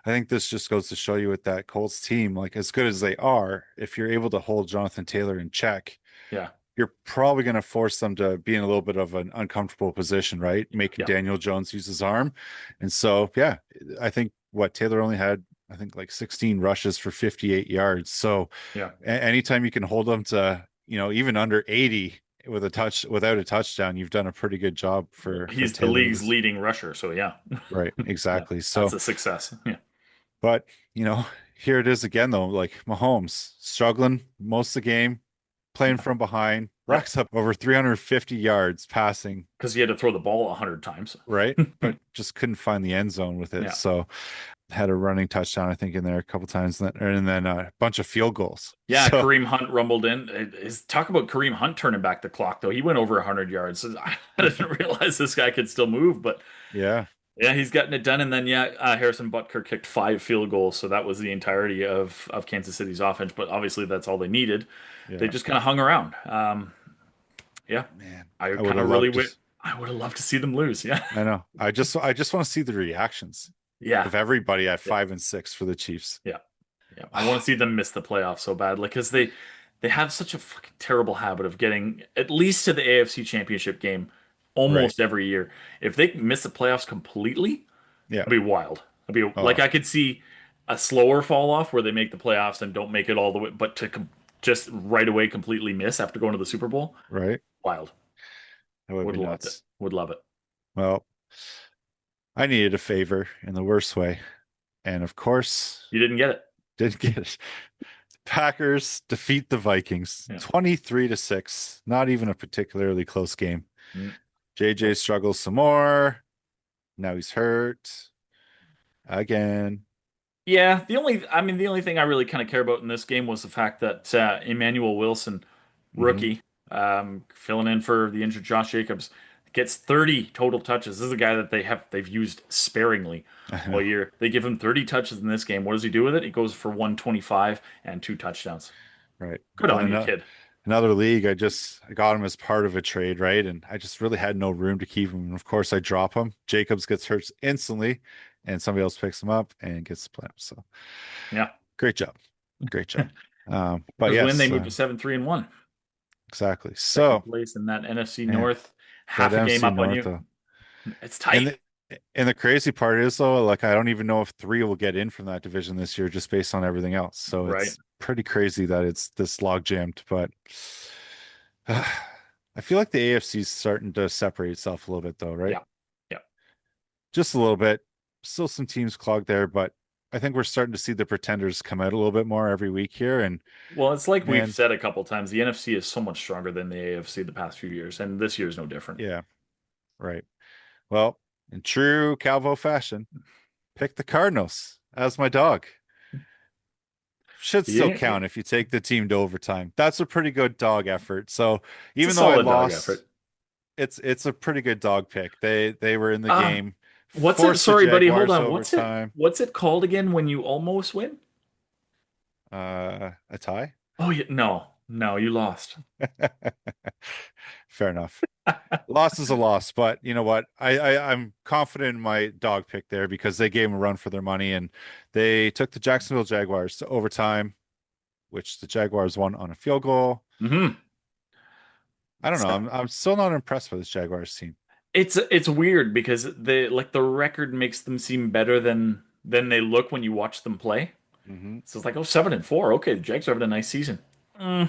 I think this just goes to show you with that Colts team, like as good as they are, if you're able to hold Jonathan Taylor in check, yeah, you're probably going to force them to be in a little bit of an uncomfortable position, right? Making yeah, Daniel Jones use his arm. And so, yeah, I think what Taylor only had, I think like 16 rushes for 58 yards. So yeah. anytime you can hold them to, even under 80 with a touch without a touchdown, you've done a pretty good job for He's the Taylor league's this. leading rusher, so yeah. Right, Yeah, exactly. that's So, a success. Yeah. but here it is again though. Like Mahomes struggling most of the game, playing from behind, Yep. racks up over 350 yards passing, Because he had to throw the ball 100 times. right? But just couldn't find the end zone with it. Yeah. So had a running touchdown, I think, in there a couple times, and then a bunch of field goals. Yeah, So Kareem Hunt rumbled in. Talk about Kareem Hunt turning back the clock, though. He went over 100 yards. I didn't realize this guy could still move, but yeah, yeah, he's gotten it done. And then, yeah, Harrison Butker kicked 5 field goals. So that was the entirety of Kansas City's offense. But obviously, that's all they needed. They yeah, just kind of hung around. Yeah, man, I I would kind have of really loved went. to. I would have loved to see them lose. Yeah. I know. I just want to see the reactions Yeah. of everybody at Yeah. 5-6 for the Chiefs. Yeah. Yeah, I want to see them miss the playoffs so badly because they have such a fucking terrible habit of getting at least to the AFC Championship game Right. almost every year. If they miss the playoffs completely, Yeah. it'd be wild. It'd be like Oh, I could see a slower fall off where they make the playoffs and don't make it all the way, but to just right away completely miss after going to the Super Bowl, right. wild. That would Would be love it. nuts. Would love it. Well, I needed a favor in the worst way. And of course, You didn't get it. didn't get it. Packers defeat the Vikings Yeah. 23-6. Not even a particularly close game. Mm. JJ struggles some more. Now he's hurt again. Yeah, the only thing I really kind of care about in this game was the fact that Emmanuel Wilson, Hmm. rookie, filling in for the injured Josh Jacobs, gets 30 total touches. This is a guy that they've used sparingly I all know, year. They give him 30 touches in this game. What does he do with it? He goes for 125 and 2 touchdowns. right? Good Well, on in you, kid. another league, I got him as part of a trade, right? And I just really had no room to keep him. And of course, I drop him. Jacobs gets hurt instantly, and somebody else picks him up and gets the plan. So Yeah. great job, great job. But Because win, they yes, moved to 7-3-1. exactly. Second So place in that NFC man, North, that half a game NFC up on North you. though. It's And tight. the crazy part is though, like I don't even know if three will get in from that division this year, just based on everything else. So Right. it's pretty crazy that it's this log jammed. But I feel like the AFC is starting to separate itself a little bit, though, right? Yeah. Yeah. Just a little bit. Still some teams clogged there, but I think we're starting to see the pretenders come out a little bit more every week here. And Well, it's like we've man, said a couple times, the NFC is so much stronger than the AFC the past few years, and this year is no different. yeah, right. Well, in true Calvo fashion, pick the Cardinals as my dog. Should still Yeah, count if you take the team to overtime. That's a pretty good dog effort. So it's a even though I solid dog lost, effort. it's a pretty good dog pick. They were in the Uh, game, what's it? forced the Sorry, buddy, hold Jaguars to on. What's it? overtime. What's it called again when you almost win? A tie. Oh, yeah, no, no, you lost. Fair enough. Loss is a loss, but you know what? I'm confident in my dog pick there because they gave them a run for their money and they took the Jacksonville Jaguars to overtime, which the Jaguars won on a field goal. Hmm. I don't know. So I'm still not impressed with this Jaguars team. it's weird because the record makes them seem better than they look when you watch them play. Hmm. So it's like, oh, 7-4. Okay, the Jags are having a nice season. Mm,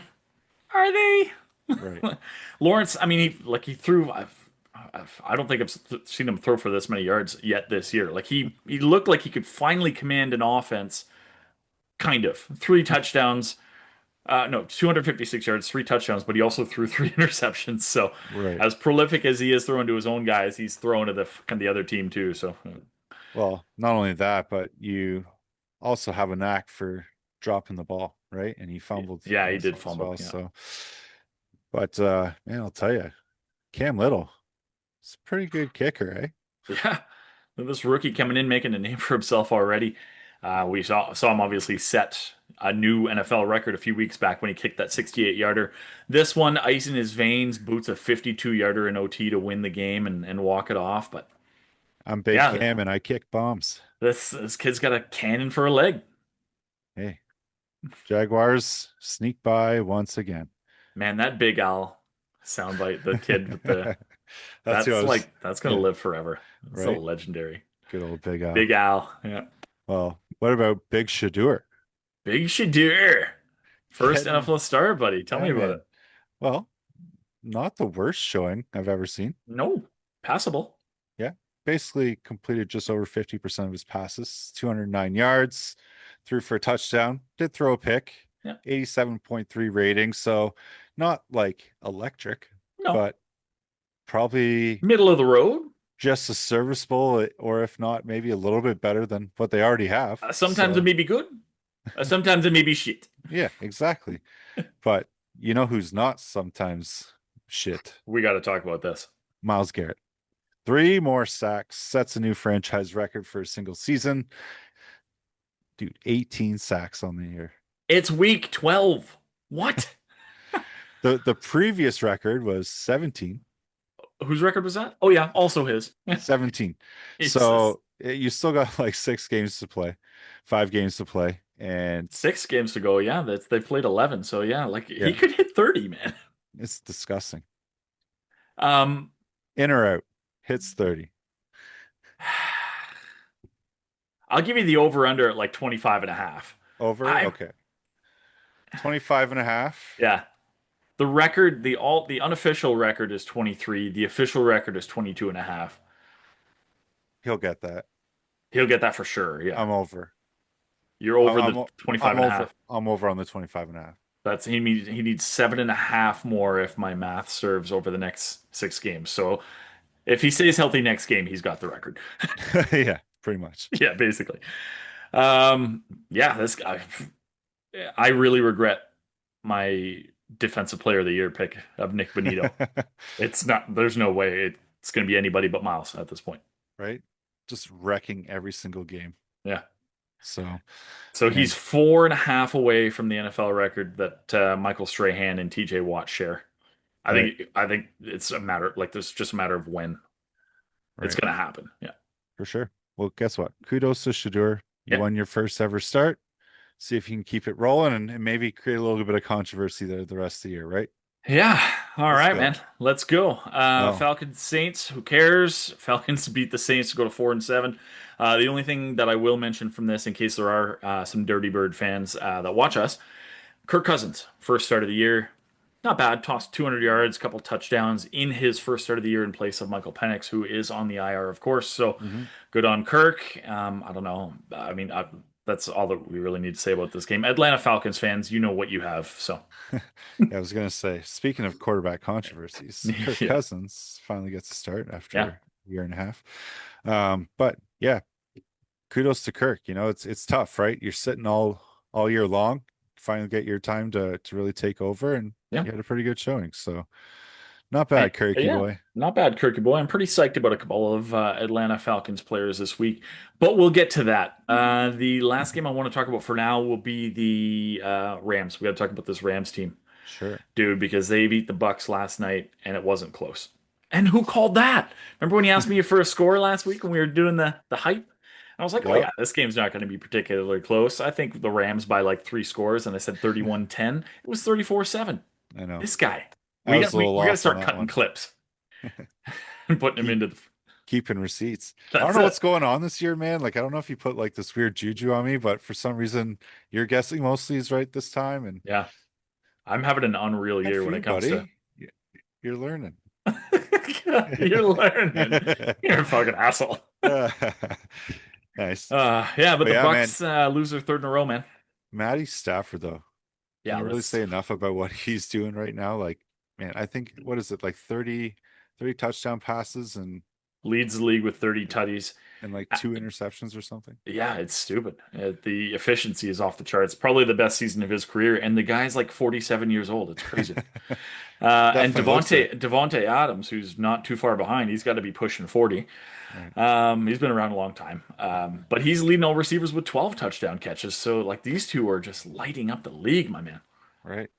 are they? Right. Lawrence, I mean, he threw. I don't think I've seen him throw for this many yards yet this year. Like he looked like he could finally command an offense, kind of. 3 touchdowns, no, 256 yards, 3 touchdowns, but he also threw 3 interceptions. So Right. as prolific as he is throwing to his own guys, he's throwing to the other team too. So Well, not only that, but you also have a knack for dropping the ball, right? And he fumbled yeah, on he this did one as fumble. well. Yeah, So, but man, I'll tell you, Cam Little, it's a pretty good kicker, eh? yeah. This rookie coming in making a name for himself already. We saw him obviously set a new NFL record a few weeks back when he kicked that 68-yarder. This one, ice in his veins, boots a 52-yarder in OT to win the game and walk it off. But I'm Big yeah, Cam and I kick bombs. this kid's got a cannon for a leg. Hey, Jaguars sneak by once again. Man, that Big Al soundbite, the kid with the That's who I was. that's gonna Yeah, live forever. It's a right. legendary. Good old Big Al. Big Al, yeah. Well, what about Big Shadur? Big Shadur. First Getting, NFL star, buddy. Tell yeah, me about it. man. Well, not the worst showing I've ever seen. No, passable. Yeah. Basically completed just over 50% of his passes, 209 yards, threw for a touchdown, did throw a pick, Yeah. 87.3 rating. So not like electric, No, but probably middle of the road. just as serviceable, or if not, maybe a little bit better than what they already have. Sometimes it So may be good. Sometimes it may be shit. yeah, exactly. But you know who's not sometimes shit? We got to talk about this. Myles Garrett. Three more sacks, sets a new franchise record for a single season. Dude, 18 sacks on the year. It's week 12. What? The previous record was 17. Whose record was that? Oh, yeah, also his. 17. Jesus. So you still got like 6 games to play, 5 games to play. And 6 games to go. Yeah, they've played 11. So, yeah, like he yeah, could hit 30, man. it's disgusting. Um, In or out, hits 30. I'll give you the over under at like 25 and a half. Over? I, Okay. 25 and a half. yeah, the record, the unofficial record is 23. The official record is 22 and a half. He'll get that. He'll get that for sure. Yeah. I'm over. You're over the 25 I'm and a over. half. I'm over on the 25 and a half. That's he needs 7.5 more if my math serves over the next 6 games. So if he stays healthy next game, he's got the record. Yeah, pretty much. Yeah, basically. Um, yeah, this guy. I really regret my defensive player of the year pick of Nick Bonito. It's not. There's no way it's going to be anybody but Miles at this point. Right? Just wrecking every single game. Yeah. So, So he's and 4.5 away from the NFL record that Michael Strahan and TJ Watt share. I right, think I think it's a matter like there's just a matter of when it's right, going to happen. Yeah. for sure. Well, guess what? Kudos to Shadur. You Yeah. won your first ever start. See if you can keep it rolling and maybe create a little bit of controversy there the rest of the year, right? Yeah. All Let's right, go. man. Let's go. Oh, Falcons Saints. Who cares? Falcons beat the Saints to go to 4-7. The only thing that I will mention from this, in case there are some Dirty Bird fans that watch us, Kirk Cousins, first start of the year, not bad. Tossed 200 yards, couple touchdowns in his first start of the year in place of Michael Penix, who is on the IR, of course. So hmm. good on Kirk. I don't know. I mean, that's all that we really need to say about this game. Atlanta Falcons fans, you know what you have. So Yeah, I was gonna say, speaking of quarterback controversies, Kirk yeah, Cousins finally gets a start yeah, after a year and a half. But yeah, kudos to Kirk. You know, it's tough, right? You're sitting all year long, finally get your time to really take over, and yeah. you had a pretty good showing. So not bad, Kirky Yeah, boy. not bad, Kirky boy. I'm pretty psyched about a couple of Atlanta Falcons players this week, but we'll get to that. The last game I want to talk about for now will be the Rams. We got to talk about this Rams team, Sure. dude, because they beat the Bucks last night and it wasn't close. And who called that? Remember when you asked me for a score last week when we were doing the hype? And I was like, oh Yep. yeah, this game's not going to be particularly close. I think the Rams by like 3 scores, and I said 31-10. It was 34-7. I know. This guy. I We was got a we, little we got to off on start that cutting one. clips and putting them Keep into the. keeping receipts. I don't That's know it. what's going on this year, man. Like I don't know if you put like this weird juju on me, but for some reason you're guessing mostly is right this time. And Yeah, I'm having an unreal good year for when you, it comes to. buddy. You're learning. You're learning. You're a fucking asshole. Nice. Yeah, but But the yeah, man, Bucks lose their third in a row, man. Matty Stafford though. Can Yeah, you really let's say enough about what he's doing right now? Like, man, I think what is it, like 30 touchdown passes leads the league with 30 tutties. and like Uh, 2 interceptions or something. Yeah, it's stupid. The efficiency is off the charts. Probably the best season of his career, and the guy's like 47 years old. It's crazy. And Definitely looks it. Devonte Adams, who's not too far behind, he's got to be pushing 40. Right. He's been around a long time. But he's leading all receivers with 12 touchdown catches. So like these two are just lighting up the league, my man. Right.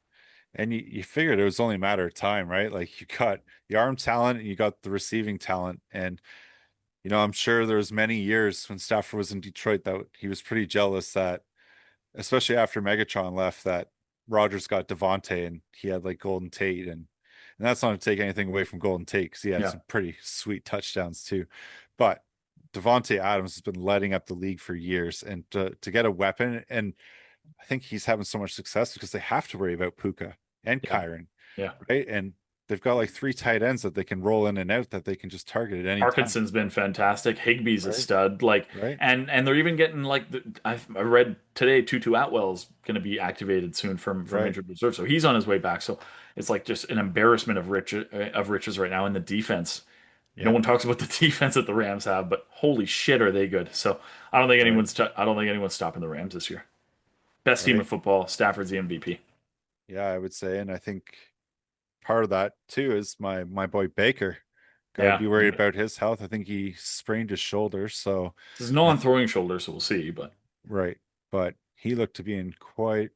And you figured it was only a matter of time, right? Like you got the arm talent and you got the receiving talent. And, you know, I'm sure there was many years when Stafford was in Detroit that he was pretty jealous that, especially after Megatron left, that Rogers got Devontae and he had like Golden Tate. And that's not to take anything away from Golden Tate because he had Yeah. some pretty sweet touchdowns too. But Devontae Adams has been lighting up the league for years. And to get a weapon, and I think he's having so much success because they have to worry about Puka and Yeah. Kyron, Yeah. right? And they've got like three tight ends that they can roll in and out that they can just target at any time. Parkinson's been fantastic. Higby's a Right. stud. Like, Right. and they're even getting like I read today Tutu Atwell's going to be activated soon from Right. injured reserve, so he's on his way back. So it's like just an embarrassment of riches right now in the defense. No Yeah. one talks about the defense that the Rams have, but holy shit, are they good? So I don't think Right. I don't think anyone's stopping the Rams this year. Best team in Right. football. Stafford's the MVP. Yeah, I would say. And I think part of that too is my boy Baker. Got to Yeah, be worried about his health. I think he sprained his shoulder. So this is I non-throwing shoulder, so we'll see. But right. But he looked to be in quite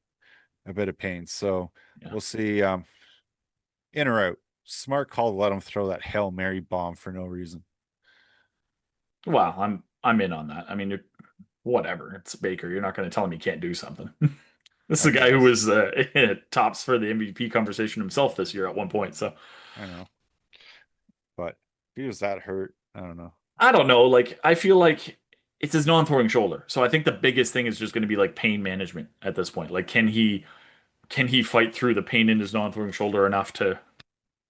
a bit of pain. So yeah, we'll see. In or out. Smart call to let him throw that Hail Mary bomb for no reason. wow, I'm in on that. I mean, whatever. It's Baker. You're not going to tell him he can't do something. This is I a guy who guess. was tops for the MVP conversation himself this year at one point. So I know. But if he was that hurt, I don't know. I don't know. Like I feel like it's his non-throwing shoulder. So I think the biggest thing is just going to be like pain management at this point. Like can he fight through the pain in his non-throwing shoulder enough to?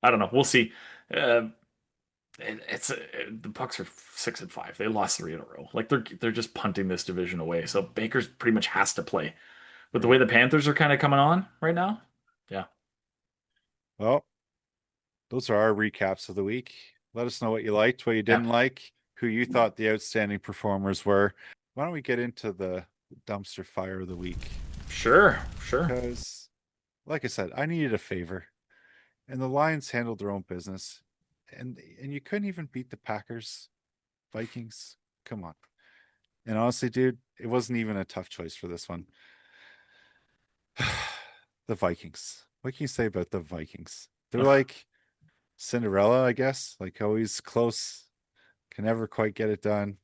I don't know. We'll see. Uh, it's the Bucks are 6-5. They lost three in a row. Like they're just punting this division away. So Baker's pretty much has to play. With the way Right. the Panthers are kind of coming on right now, yeah, Well, those are our recaps of the week. Let us know what you liked, what you yeah, didn't like, who you thought the outstanding performers were. Why don't we get into the dumpster fire of the week? sure, sure. Because, like I said, I needed a favor, and the Lions handled their own business, and you couldn't even beat the Packers, Vikings. Come on. And honestly, dude, it wasn't even a tough choice for this one. The Vikings. What can you say about the Vikings? They're like Cinderella, I guess. Like always close, can never quite get it done.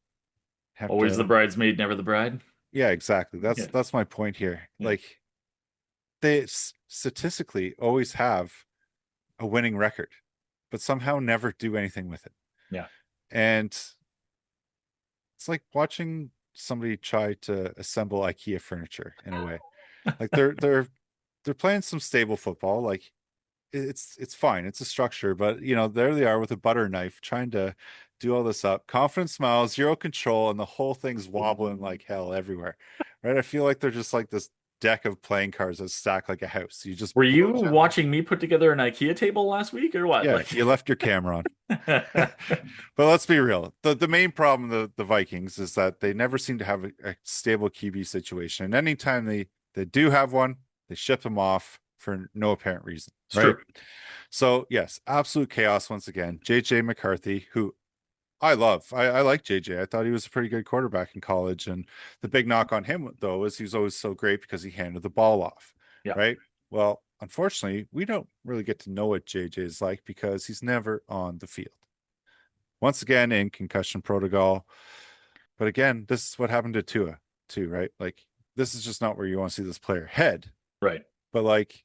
Have Always the to, bridesmaid, never the bride. yeah, exactly. That's Yeah, that's my point here. yeah, Like they statistically always have a winning record, but somehow never do anything with it. yeah. And it's like watching somebody try to assemble IKEA furniture in a way. Like they're playing some stable football. Like it's fine. It's a structure, but there they are with a butter knife trying to do all this up. Confident smile, zero control, and the whole thing's wobbling like hell everywhere. Right? I feel like they're just like this deck of playing cards that's stacked like a house. You just Were you blow gently. watching me put together an IKEA table last week or what? Yeah, Like, you left your camera on. But let's be real. The main problem of the Vikings is that they never seem to have a stable QB situation. And anytime they do have one, they ship them off for no apparent reason. it's Right. true. So yes, absolute chaos once again. JJ McCarthy, who I love. I like JJ. I thought he was a pretty good quarterback in college. And the big knock on him though is he was always so great because he handed the ball off. Yeah, Right. Well, unfortunately, we don't really get to know what JJ is like because he's never on the field. Once again in concussion protocol. But again, this is what happened to Tua too, right? Like this is just not where you want to see this player head. right. But like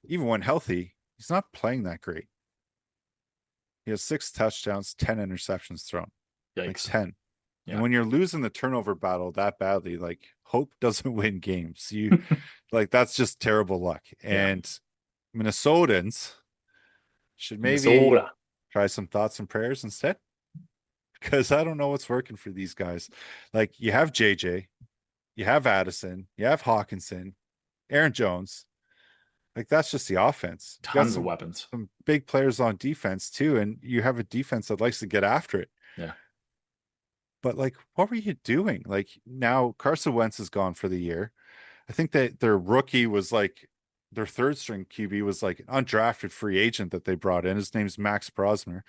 even when healthy, he's not playing that great. He has 6 touchdowns, 10 interceptions thrown, like Yikes. 10. And Yeah. when you're losing the turnover battle that badly, like hope doesn't win games. You like that's just terrible luck. Yeah. And Minnesotans should maybe Minnesota. try some thoughts and prayers instead. Because I don't know what's working for these guys. Like you have JJ, you have Addison, you have Hawkinson, Aaron Jones. Like that's just the offense. You got Tons of weapons. some big players on defense too, and you have a defense that likes to get after it. Yeah. But like, what were you doing? Like now Carson Wentz is gone for the year. I think that their rookie was like their third string QB was like an undrafted free agent that they brought in. His name's Max Brosmer.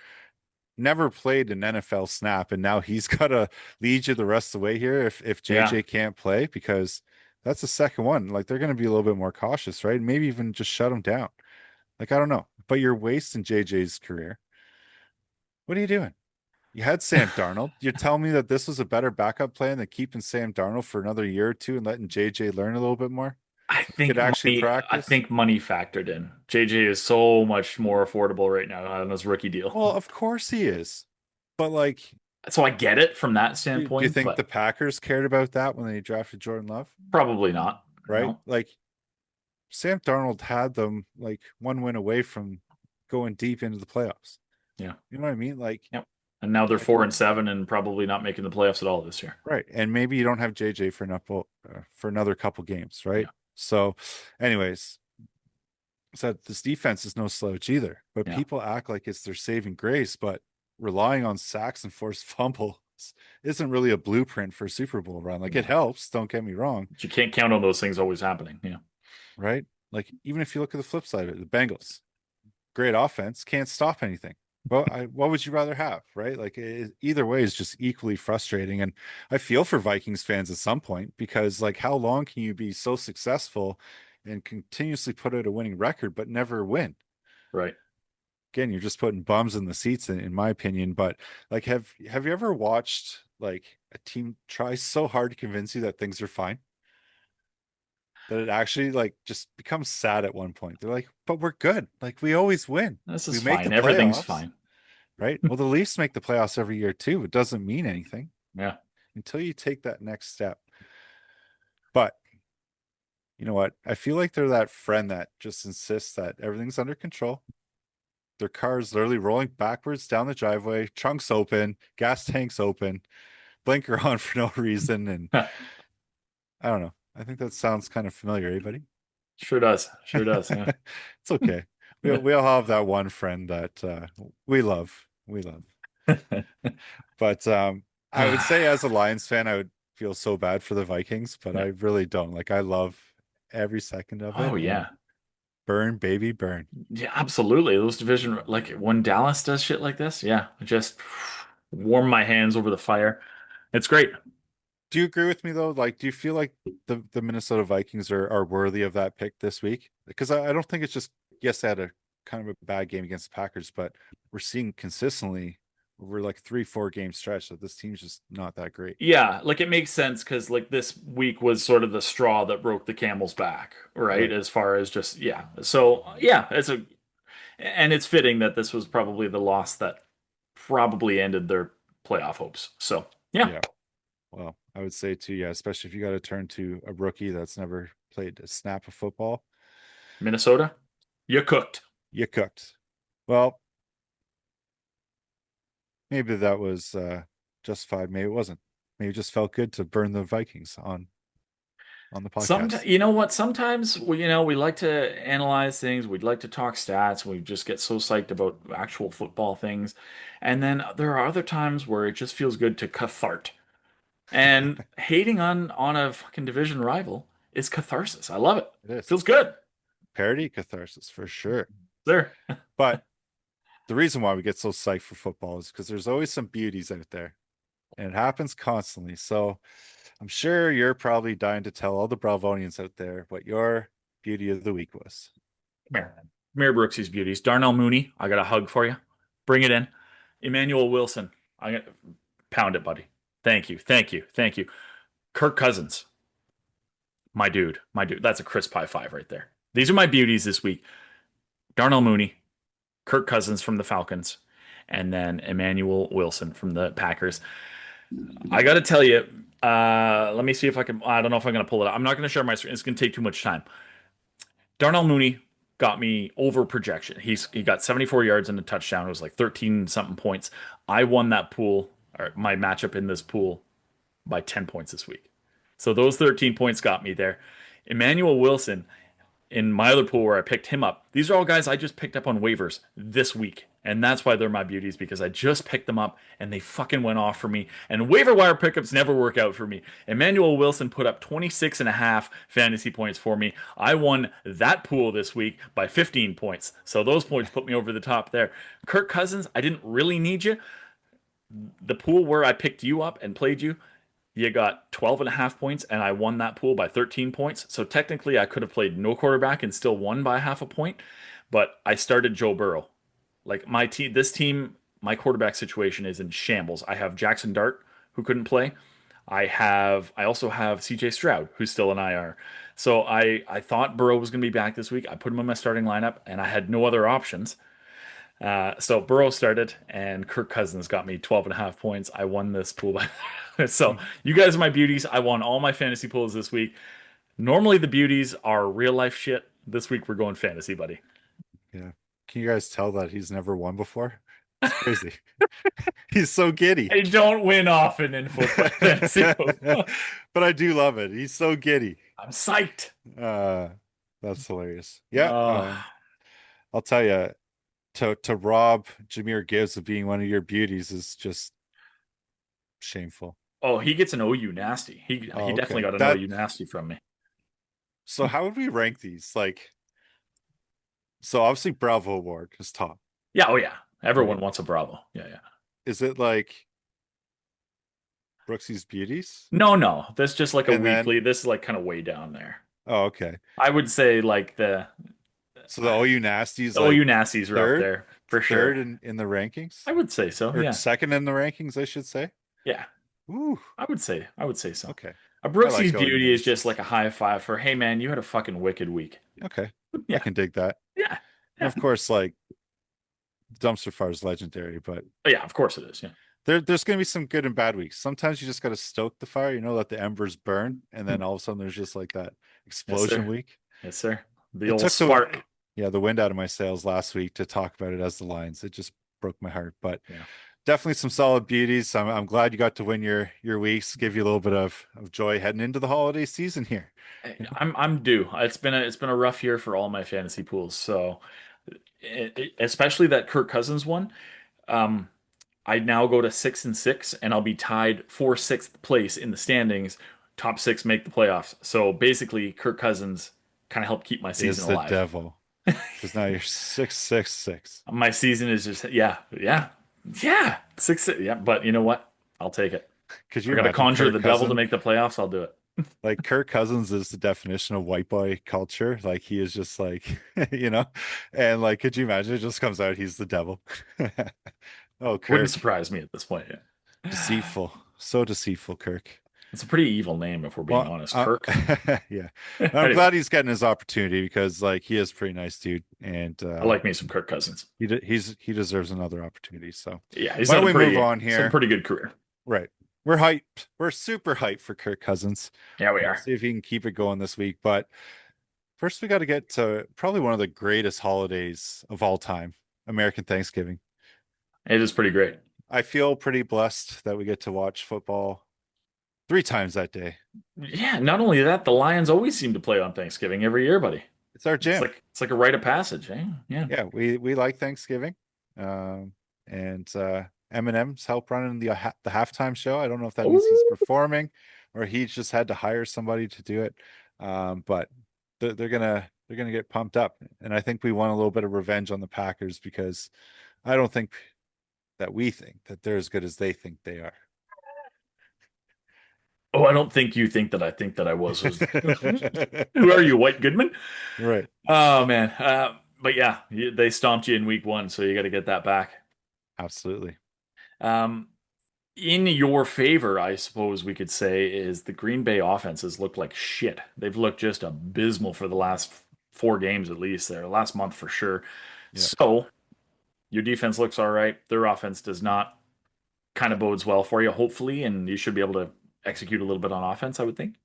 Never played an NFL snap, and now he's got to lead you the rest of the way here if Yeah. JJ can't play because that's the second one. Like they're going to be a little bit more cautious, right? Maybe even just shut him down. Like I don't know, but you're wasting JJ's career. What are you doing? You had Sam Darnold. You're telling me that this was a better backup plan than keeping Sam Darnold for another year or two and letting JJ learn a little bit more? Could actually I practice. think money factored in. JJ is so much more affordable right now on his rookie deal. Well, of course he is. But like, So I get it from that do you standpoint, think the but Packers cared about that when they drafted Jordan Love? probably not. Right? No. Like Sam Darnold had them like one win away from going deep into the playoffs. Yeah. You know what I mean? Yep. And now they're Like 4-7 and probably not making the playoffs at all this year. right. And maybe you don't have JJ for another couple games, right? Yeah. So, anyways, so this defense is no slouch either. But Yeah. people act like it's their saving grace, but relying on sacks and forced fumbles isn't really a blueprint for a Super Bowl run. Like it No. helps, don't get me wrong, But you can't count on those things always happening. Yeah. right? Like even if you look at the flip side of it, the Bengals, great offense, can't stop anything. Well, what would you rather have, right? Like either way is just equally frustrating. And I feel for Vikings fans at some point because, like, how long can you be so successful and continuously put out a winning record but never win? Right. Again, you're just putting bums in the seats, in my opinion. But like, have you ever watched like a team try so hard to convince you that things are fine that it actually like just becomes sad at one point? They're like, "But we're good. Like we always win. This We is make the fine. Everything's playoffs." fine. Right? Well, the Leafs make the playoffs every year too. It doesn't mean anything Yeah. until you take that next step. But you know what? I feel like they're that friend that just insists that everything's under control. Their car is literally rolling backwards down the driveway, trunks open, gas tanks open, blinker on for no reason. And I don't know. I think that sounds kind of familiar, eh, buddy? Sure does. Sure does. Yeah. It's okay. We all have that one friend that we love. We love. But I would say as a Lions fan, I would feel so bad for the Vikings, but I Yeah. really don't. Like I love every second of Oh it and yeah. burn, baby, burn. Yeah, absolutely. Those division like when Dallas does shit like this, yeah, just warm my hands over the fire. It's great. Do you agree with me though? Like, do you feel like the Minnesota Vikings are worthy of that pick this week? Because I don't think it's just yes, they had a kind of a bad game against the Packers, but we're seeing consistently over like 3-4 game stretch that this team's just not that great. Yeah, like it makes sense because like this week was sort of the straw that broke the camel's back, right? Right. As far as just yeah. So yeah, and it's fitting that this was probably the loss that probably ended their playoff hopes. So yeah, Yeah. Well, I would say too, yeah, especially if you got to turn to a rookie that's never played a snap of football, Minnesota, you cooked. you cooked. Well, maybe that was justified. Maybe it wasn't. Maybe it just felt good to burn the Vikings on the Sometimes, podcast. you know what? Sometimes we like to analyze things. We'd like to talk stats. We just get so psyched about actual football things. And then there are other times where it just feels good to cathart. And hating on a fucking division rival is catharsis. I love it. It is Feels good. parody catharsis for sure. There. But the reason why we get so psyched for football is because there's always some beauties out there, and it happens constantly. So I'm sure you're probably dying to tell all the Bravonians out there what your beauty of the week was. Come here. Come here, Brooksy's beauties. Darnell Mooney, I got a hug for you. Bring it in. Emmanuel Wilson, I got pound it, buddy. Thank you. Thank you. Thank you. Kirk Cousins. My dude, my dude. That's a crisp high five right there. These are my beauties this week. Darnell Mooney, Kirk Cousins from the Falcons, and then Emmanuel Wilson from the Packers. I got to tell you, let me see if I can. I don't know if I'm going to pull it out. I'm not going to share my screen. It's going to take too much time. Darnell Mooney got me over projection. He got 74 yards and a touchdown. It was like 13 something points. I won that pool, or my matchup in this pool, by 10 points this week. So those 13 points got me there. Emmanuel Wilson in my other pool where I picked him up. These are all guys I just picked up on waivers this week. And that's why they're my beauties because I just picked them up and they fucking went off for me. And waiver wire pickups never work out for me. Emmanuel Wilson put up 26 and a half fantasy points for me. I won that pool this week by 15 points. So those points put me over the top there. Kirk Cousins, I didn't really need you. The pool where I picked you up and played you, you got 12 and a half points, and I won that pool by 13 points. So technically, I could have played no quarterback and still won by half a point. But I started Joe Burrow. Like my team, this team, my quarterback situation is in shambles. I have Jackson Dart, who couldn't play. I also have CJ Stroud, who's still an IR. So I thought Burrow was going to be back this week. I put him in my starting lineup, and I had no other options. So Burrow started, and Kirk Cousins got me 12 and a half points. I won this pool by. So you guys are my beauties. I won all my fantasy pools this week. Normally the beauties are real life shit. This week we're going fantasy, buddy. Yeah. Can you guys tell that he's never won before? It's crazy. He's so giddy. I don't win often in football, fantasy football. But I do love it. He's so giddy. I'm psyched. Uh, that's hilarious. Yeah, Uh, I'll tell you, to rob Jameer Gibbs of being one of your beauties is just shameful. oh, he gets an OU nasty. He Oh, definitely okay. got an That OU nasty from me. so how would we rank these? Like, so obviously Bravo Award is top, Yeah, oh yeah. right? Everyone wants a Bravo. Yeah, yeah. Is it like Brooksee's Beauties? No, no. That's just like a And then weekly. This is like kind of way down there. oh, okay. I would say like So the OU Nasty is the like OU nasties are up third, there for third sure. in the rankings, I would say so. or Yeah. second in the rankings, I should say. Yeah. Ooh, I would say so. okay. A I like Brooksy's OU beauty is just Nasties. like a high five for, hey man, you had a fucking wicked week. Okay, I Yeah. can dig that. Yeah. And Yeah. of course, like dumpster fire is legendary, but Oh, yeah, of course it is. Yeah. there's going to be some good and bad weeks. Sometimes you just got to stoke the fire, let the embers burn, and then all of a sudden there's just like that Yes, explosion sir. week. Yes, sir. The It old took the spark. yeah the wind out of my sails last week to talk about it as the Lions. It just broke my heart, but Yeah. definitely some solid beauties. I'm glad you got to win your weeks, give you a little bit of joy heading into the holiday season here. I'm due. It's been a rough year for all my fantasy pools. So especially that Kirk Cousins one. Um, I now go to 6-6, and I'll be tied for sixth place in the standings. Top six make the playoffs. So basically, Kirk Cousins kind of helped keep my season Is the alive. devil because now you're 666. My season is just yeah, yeah, yeah, six. Yeah, but you know what? I'll take it. Could If you I got to imagine conjure Kirk the devil to Cousins? make the playoffs, I'll do it. Like Kirk Cousins is the definition of white boy culture. Like he is just like, and like, could you imagine? It just comes out he's the devil. Oh, Wouldn't Kirk, surprise me at this point. Yeah. deceitful, so deceitful, Kirk. It's a pretty evil name, if we're being Well, honest. Kirk. yeah, I'm Anyway, glad he's getting his opportunity because like he is a pretty nice dude, and I like me some Kirk Cousins. he deserves another opportunity. So Yeah, he's why had don't a we move on here? pretty good career. Right, we're hyped. We're super hyped for Kirk Cousins. Yeah, we We'll are. see if he can keep it going this week. But first, we got to get to probably one of the greatest holidays of all time, American Thanksgiving. It is pretty great. I feel pretty blessed that we get to watch football three times that day. Yeah, not only that, the Lions always seem to play on Thanksgiving every year, buddy. It's our It's jam. like it's like a rite of passage, eh? Yeah. Yeah, we like Thanksgiving. And Eminem's help running the halftime show. I don't know if that means he's Ooh. performing or he just had to hire somebody to do it. But they're gonna get pumped up, and I think we want a little bit of revenge on the Packers because I don't think that we think that they're as good as they think they are. Oh, I don't think you think that I think that I was. Who are you, White Goodman? Right. Oh man. But yeah, they stomped you in week one, so you got to get that back. Absolutely. Um, in your favor, I suppose we could say, is the Green Bay offenses look like shit. They've looked just abysmal for the last four games at least there, last month for sure. Yeah. So your defense looks all right. Their offense does not, kind of bodes well for you, hopefully, and you should be able to execute a little bit on offense, I would think.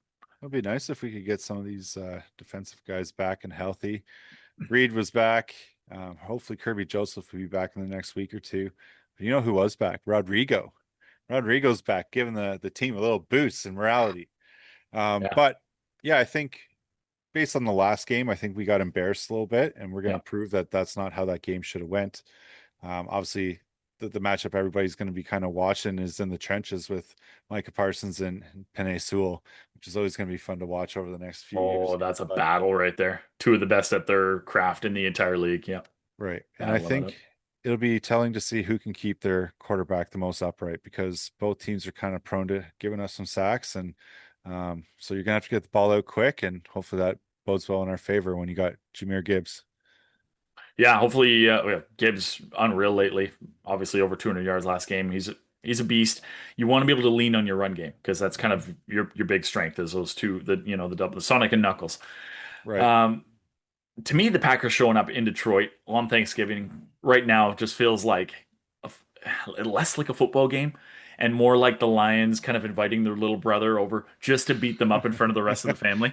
It'd be nice if we could get some of these defensive guys back and healthy. Reed was back. Hopefully Kirby Joseph will be back in the next week or two. But you know who was back? Rodrigo. Rodrigo's back, giving the team a little boost in morality. Yeah. But yeah, I think based on the last game, I think we got embarrassed a little bit, and we're going to Yeah. prove that that's not how that game should have went. Obviously, the matchup everybody's going to be kind of watching is in the trenches with Micah Parsons and Penei Sewell, which is always going to be fun to watch over the next few years. Oh, that's a But battle right there. Two of the best at their craft in the entire league. Yeah. right, and I Battle about think it. it'll be telling to see who can keep their quarterback the most upright because both teams are kind of prone to giving us some sacks, and so you're gonna have to get the ball out quick, and hopefully that bodes well in our favor when you got Jameer Gibbs. Yeah, hopefully yeah, Gibbs unreal lately. Obviously over 200 yards last game. He's a beast. You want to be able to lean on your run game because that's kind of your big strength is those two the Sonic and Knuckles. Right. Um, to me, the Packers showing up in Detroit on Thanksgiving right now just feels like less like a football game, and more like the Lions kind of inviting their little brother over just to beat them up in front of the rest of the family.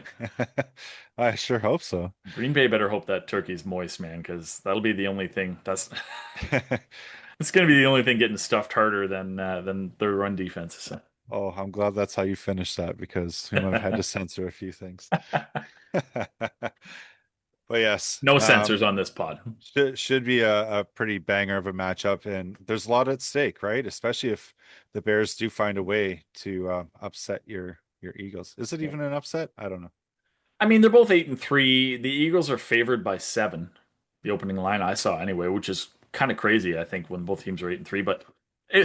I sure hope so. Green Bay better hope that turkey's moist, man, because that'll be the only thing that's it's going to be the only thing getting stuffed harder than their run defense. So. Oh, I'm glad that's how you finished that because we might have had to censor a few things. But yes, No censors on this pod. should be a pretty banger of a matchup, and there's a lot at stake, right? Especially if the Bears do find a way to upset your Eagles. Is it even an upset? I don't know. I mean, they're both 8-3. The Eagles are favored by 7. The opening line I saw anyway, which is kind of crazy, I think, when both teams are 8-3. But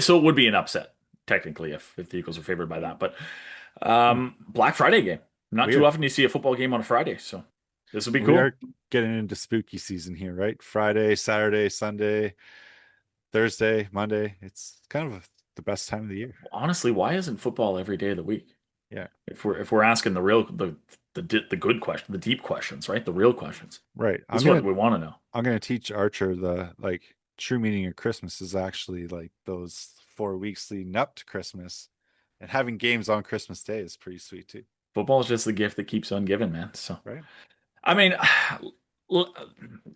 so it would be an upset technically if the Eagles are favored by that. But Hmm. Black Friday game. Not too Weird. often you see a football game on a Friday, so this will be We cool. are getting into spooky season here, right? Friday, Saturday, Sunday, Thursday, Monday. It's kind of the best time of the year. Honestly, why isn't football every day of the week? Yeah, If we're asking the good question, the deep questions, right? The real questions. right. This is what we want to know. I'm gonna teach Archer the like true meaning of Christmas is actually like those 4 weeks leading up to Christmas, and having games on Christmas Day is pretty sweet too, Football is just the gift that keeps on giving, man. So. right? I mean,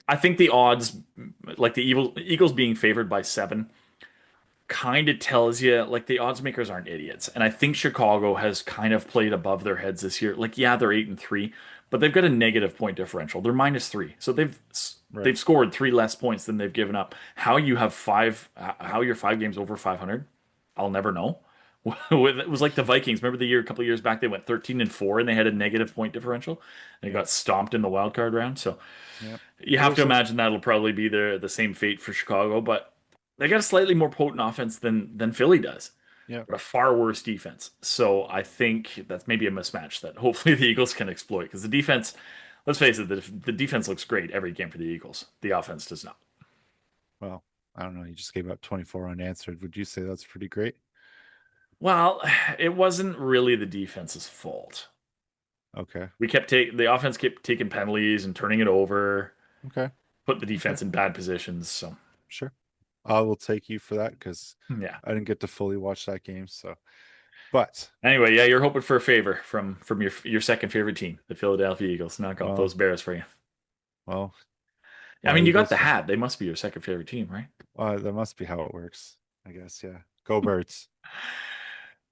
I think the odds, like the Eagles being favored by 7, kind of tells you like the odds makers aren't idiots. And I think Chicago has kind of played above their heads this year. Like, yeah, they're 8-3, but they've got a negative point differential. They're -3, so they've Right. scored 3 less points than they've given up. How you're 5 games over 500, I'll never know. It was like the Vikings. Remember the year a couple of years back they went 13-4 and they had a negative point differential and they Yeah. got stomped in the wild card round. So Yeah. you have to There's a imagine that'll probably be the same fate for Chicago, but they got a slightly more potent offense than Philly does, yeah. but a far worse defense. So I think that's maybe a mismatch that hopefully the Eagles can exploit because the defense, let's face it, the defense looks great every game for the Eagles. The offense does not. Well, I don't know. You just gave up 24 unanswered. Would you say that's pretty great? Well, it wasn't really the defense's fault. Okay. We kept taking the offense kept taking penalties and turning it over, Okay. put the Okay. defense in bad positions. So Sure. I will take you for that because yeah. I didn't get to fully watch that game. So, but Anyway, yeah, you're hoping for a favor from your second favorite team, the Philadelphia Eagles. Knock off well, those Bears for you. well, I well, mean, you got Eagles the fan. hat. They must be your second favorite team, right? That must be how it works. I guess. Yeah. Go Birds.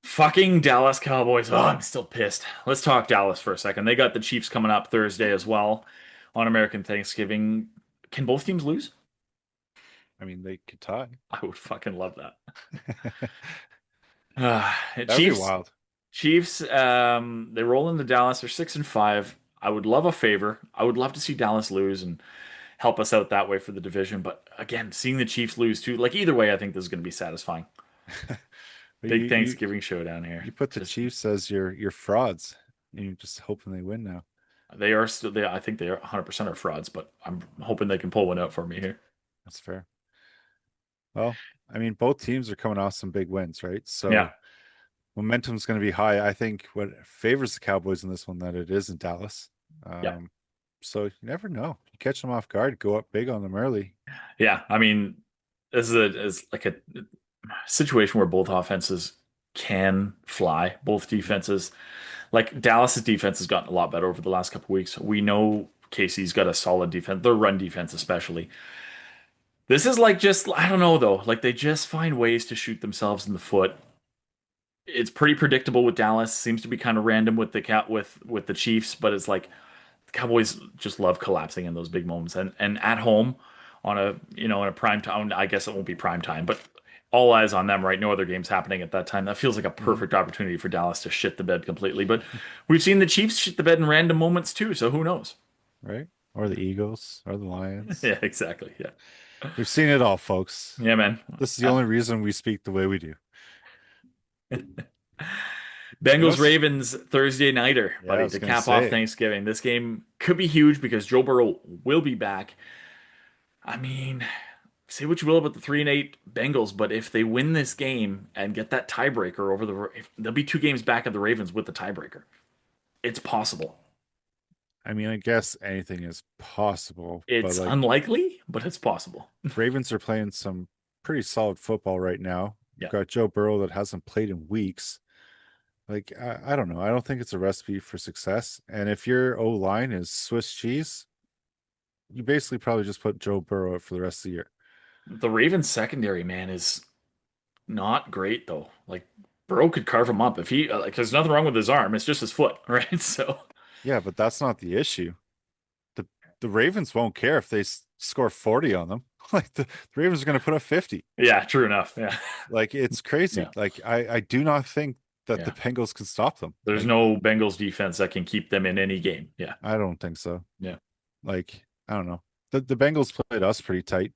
Fucking Dallas Cowboys. Oh, I'm still pissed. Let's talk Dallas for a second. They got the Chiefs coming up Thursday as well on American Thanksgiving. Can both teams lose? I mean, they could tie. I would fucking love that. That would be Chiefs, wild. Chiefs. They roll into Dallas. They're 6-5. I would love a favor. I would love to see Dallas lose and help us out that way for the division. But again, seeing the Chiefs lose too, like either way, I think this is going to be satisfying. But Big Thanksgiving showdown here. you put the Just Chiefs as your frauds, and you're just hoping they win now. they are still. I think they are 100% are frauds, but I'm hoping they can pull one out for me here. That's fair. Well, I mean, both teams are coming off some big wins, right? Yeah, So momentum's going to be high. I think what favors the Cowboys in this one that it is in Dallas. yeah, Um, so you never know. You catch them off guard, go up big on them early. yeah. I mean, this is like a situation where both offenses can fly. Both defenses, like Dallas's defense, has gotten a lot better over the last couple weeks. We know Casey's got a solid defense. Their run defense, especially. This is like just I don't know though. Like they just find ways to shoot themselves in the foot. It's pretty predictable with Dallas. Seems to be kind of random with the cat with the Chiefs, but it's like the Cowboys just love collapsing in those big moments. And at home on a in a prime time, I guess it won't be prime time, but all eyes on them, right? No other games happening at that time. That feels like a Mhm. perfect opportunity for Dallas to shit the bed completely. But we've seen the Chiefs shit the bed in random moments too, so who knows? Right? Or the Eagles or the Lions. Yeah, exactly. Yeah. We've seen it all, folks. Yeah, man. This is the Uh, only reason we speak the way we do. You know, Bengals Ravens Thursday nighter, yeah, I buddy, was to gonna cap off say. Thanksgiving. This game could be huge because Joe Burrow will be back. I mean, say what you will about the 3-8 Bengals, but if they win this game and get that tiebreaker over there'll be 2 games back of the Ravens with the tiebreaker. It's possible. I mean, I guess anything is possible, but It's like unlikely, but it's possible. Ravens are playing some pretty solid football right now. You've Yeah. got Joe Burrow that hasn't played in weeks. Like, I don't know. I don't think it's a recipe for success. And if your O line is Swiss cheese, you basically probably just put Joe Burrow out for the rest of the year. The Ravens secondary, man, is not great though. Like Burrow could carve him up if he like. There's nothing wrong with his arm. It's just his foot, right? So Yeah, but that's not the issue. The the Ravens won't care if they score 40 on them. Like the Ravens are going to put up 50. yeah, true enough. Yeah, Like it's crazy. yeah, Like I do not think that the yeah. Bengals can stop them. There's Like no Bengals defense that can keep them in any game. Yeah, I don't think so. yeah, Like I don't know. The Bengals played us pretty tight,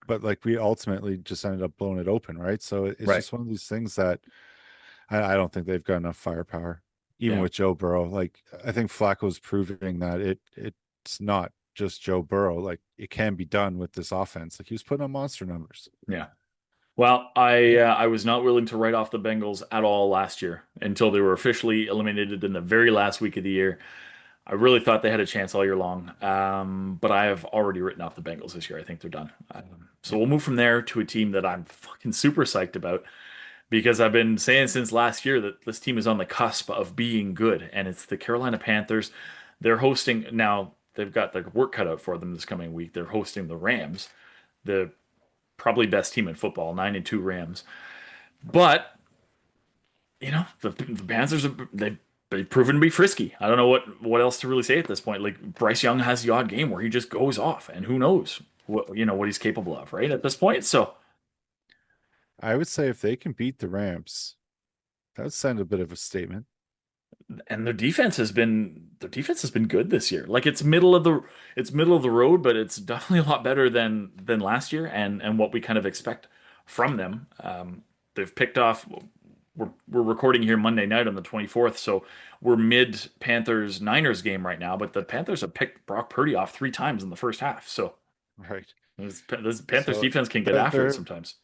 but like we ultimately just ended up blowing it open, right? So it's right. just one of these things that I don't think they've got enough firepower, even Yeah. with Joe Burrow. Like I think Flacco's proving that it's not just Joe Burrow. Like it can be done with this offense. Like he was putting on monster numbers. Yeah. Well, I was not willing to write off the Bengals at all last year until they were officially eliminated in the very last week of the year. I really thought they had a chance all year long, but I have already written off the Bengals this year. I think they're done. So Yeah. we'll move from there to a team that I'm fucking super psyched about because I've been saying since last year that this team is on the cusp of being good, and it's the Carolina Panthers. They're hosting now. They've got their work cut out for them this coming week. They're hosting the Rams, the probably best team in football, 9-2 Rams. But the Panthers they've proven to be frisky. I don't know what else to really say at this point. Like Bryce Young has the odd game where he just goes off, and who knows what he's capable of, right? At this point, so I would say if they can beat the Rams, that would send a bit of a statement. and their defense has been good this year. Like it's middle of the road, but it's definitely a lot better than last year and what we kind of expect from them. They've picked off. We're recording here Monday night on the 24th, so we're mid Panthers Niners game right now. But the Panthers have picked Brock Purdy off 3 times in the first half, so Right. this Panthers So defense can get they're, after it they're sometimes.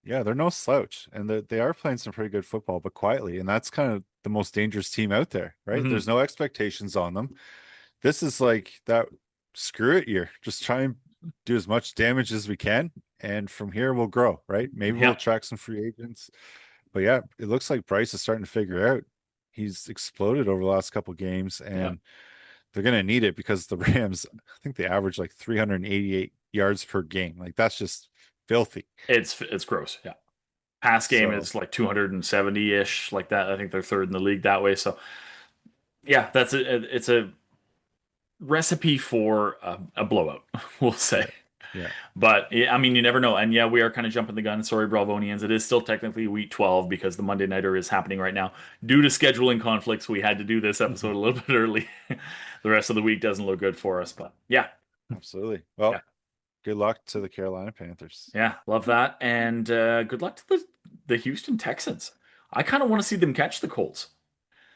yeah, they're no slouch, and they are playing some pretty good football, but quietly, and that's kind of the most dangerous team out there, right? There's Hmm. no expectations on them. This is like that screw it year. Just try and do as much damage as we can, and from here we'll grow, right? Maybe we'll Yeah, attract some free agents. But yeah, it looks like Bryce is starting to figure out. He's exploded over the last couple games, yeah. and they're going to need it because the Rams, I think they average like 388 yards per game. Like that's just filthy. It's gross. Yeah, pass game So is like 270 ish, like that. I think they're third in the league that way. So yeah, it's a recipe for a blowout, we'll say. yeah, yeah. But yeah, I mean, you never know. And yeah, we are kind of jumping the gun. Sorry, Bravonians. It is still technically week 12 because the Monday Nighter is happening right now. Due to scheduling conflicts, we had to do this episode a little bit early. The rest of the week doesn't look good for us. But yeah, Absolutely. yeah, Well, good luck to the Carolina Panthers. yeah, love that. And good luck to the Houston Texans. I kind of want to see them catch the Colts.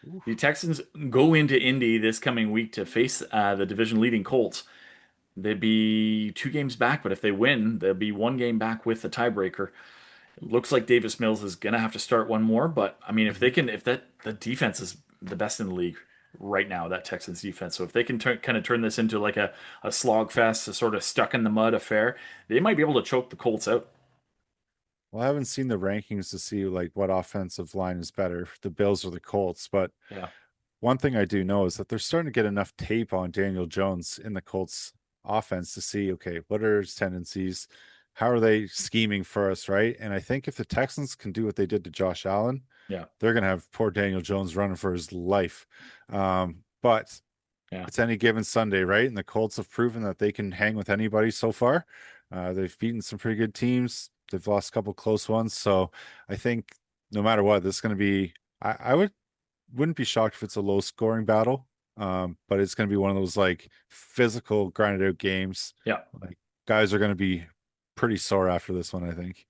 Ooh. The Texans go into Indy this coming week to face the division leading Colts. They'd be 2 games back, but if they win, they'll be 1 game back with the tiebreaker. It looks like Davis Mills is gonna have to start one more, but I mean, if they Mhm. can, if that the defense is the best in the league right now, that Texans defense. So if they can kind of turn this into like a slog fest, a sort of stuck in the mud affair, they might be able to choke the Colts out. Well, I haven't seen the rankings to see like what offensive line is better, the Bills or the Colts, but Yeah, one thing I do know is that they're starting to get enough tape on Daniel Jones in the Colts offense to see, okay, what are his tendencies? How are they scheming for us, right? And I think if the Texans can do what they did to Josh Allen, yeah, they're going to have poor Daniel Jones running for his life. But yeah. it's any given Sunday, right? And the Colts have proven that they can hang with anybody so far. They've beaten some pretty good teams. They've lost a couple close ones. So I think no matter what, this is going to be. I wouldn't be shocked if it's a low scoring battle. But it's going to be one of those like physical grinded out games. Yeah. Like guys are going to be pretty sore after this one, I think.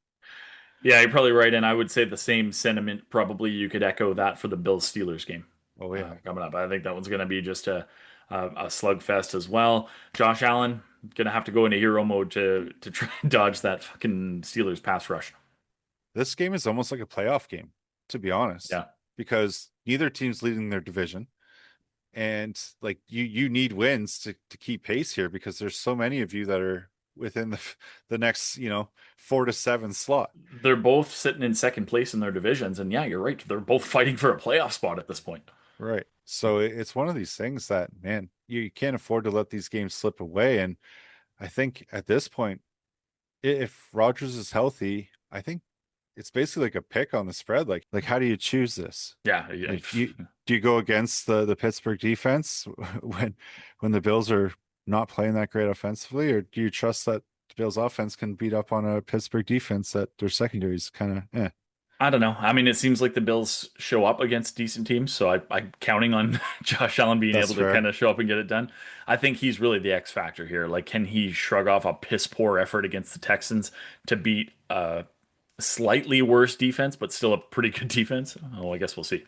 Yeah, you're probably right, and I would say the same sentiment. Probably you could echo that for the Bills Steelers game Oh yeah. coming up. I think that one's going to be just a slugfest as well. Josh Allen gonna have to go into hero mode to try and dodge that fucking Steelers pass rush. This game is almost like a playoff game, to be honest, Yeah, because neither team's leading their division. And like you need wins to keep pace here because there's so many of you that are within the next, 4 to 7 slot. They're both sitting in second place in their divisions, and yeah, you're right. They're both fighting for a playoff spot at this point. Right. So it's one of these things that, man, you can't afford to let these games slip away. And I think at this point, if Rodgers is healthy, I think it's basically like a pick on the spread. Like how do you choose this? Yeah, yeah. Like do you go against the Pittsburgh defense when the Bills are not playing that great offensively, or do you trust that the Bills offense can beat up on a Pittsburgh defense that their secondary is kind of I don't know. I mean, it seems like the Bills show up against decent teams, so I'm counting on Josh Allen being That's able to fair. kind of show up and get it done. I think he's really the X factor here. Like, can he shrug off a piss poor effort against the Texans to beat a slightly worse defense, but still a pretty good defense? Oh, I guess we'll see.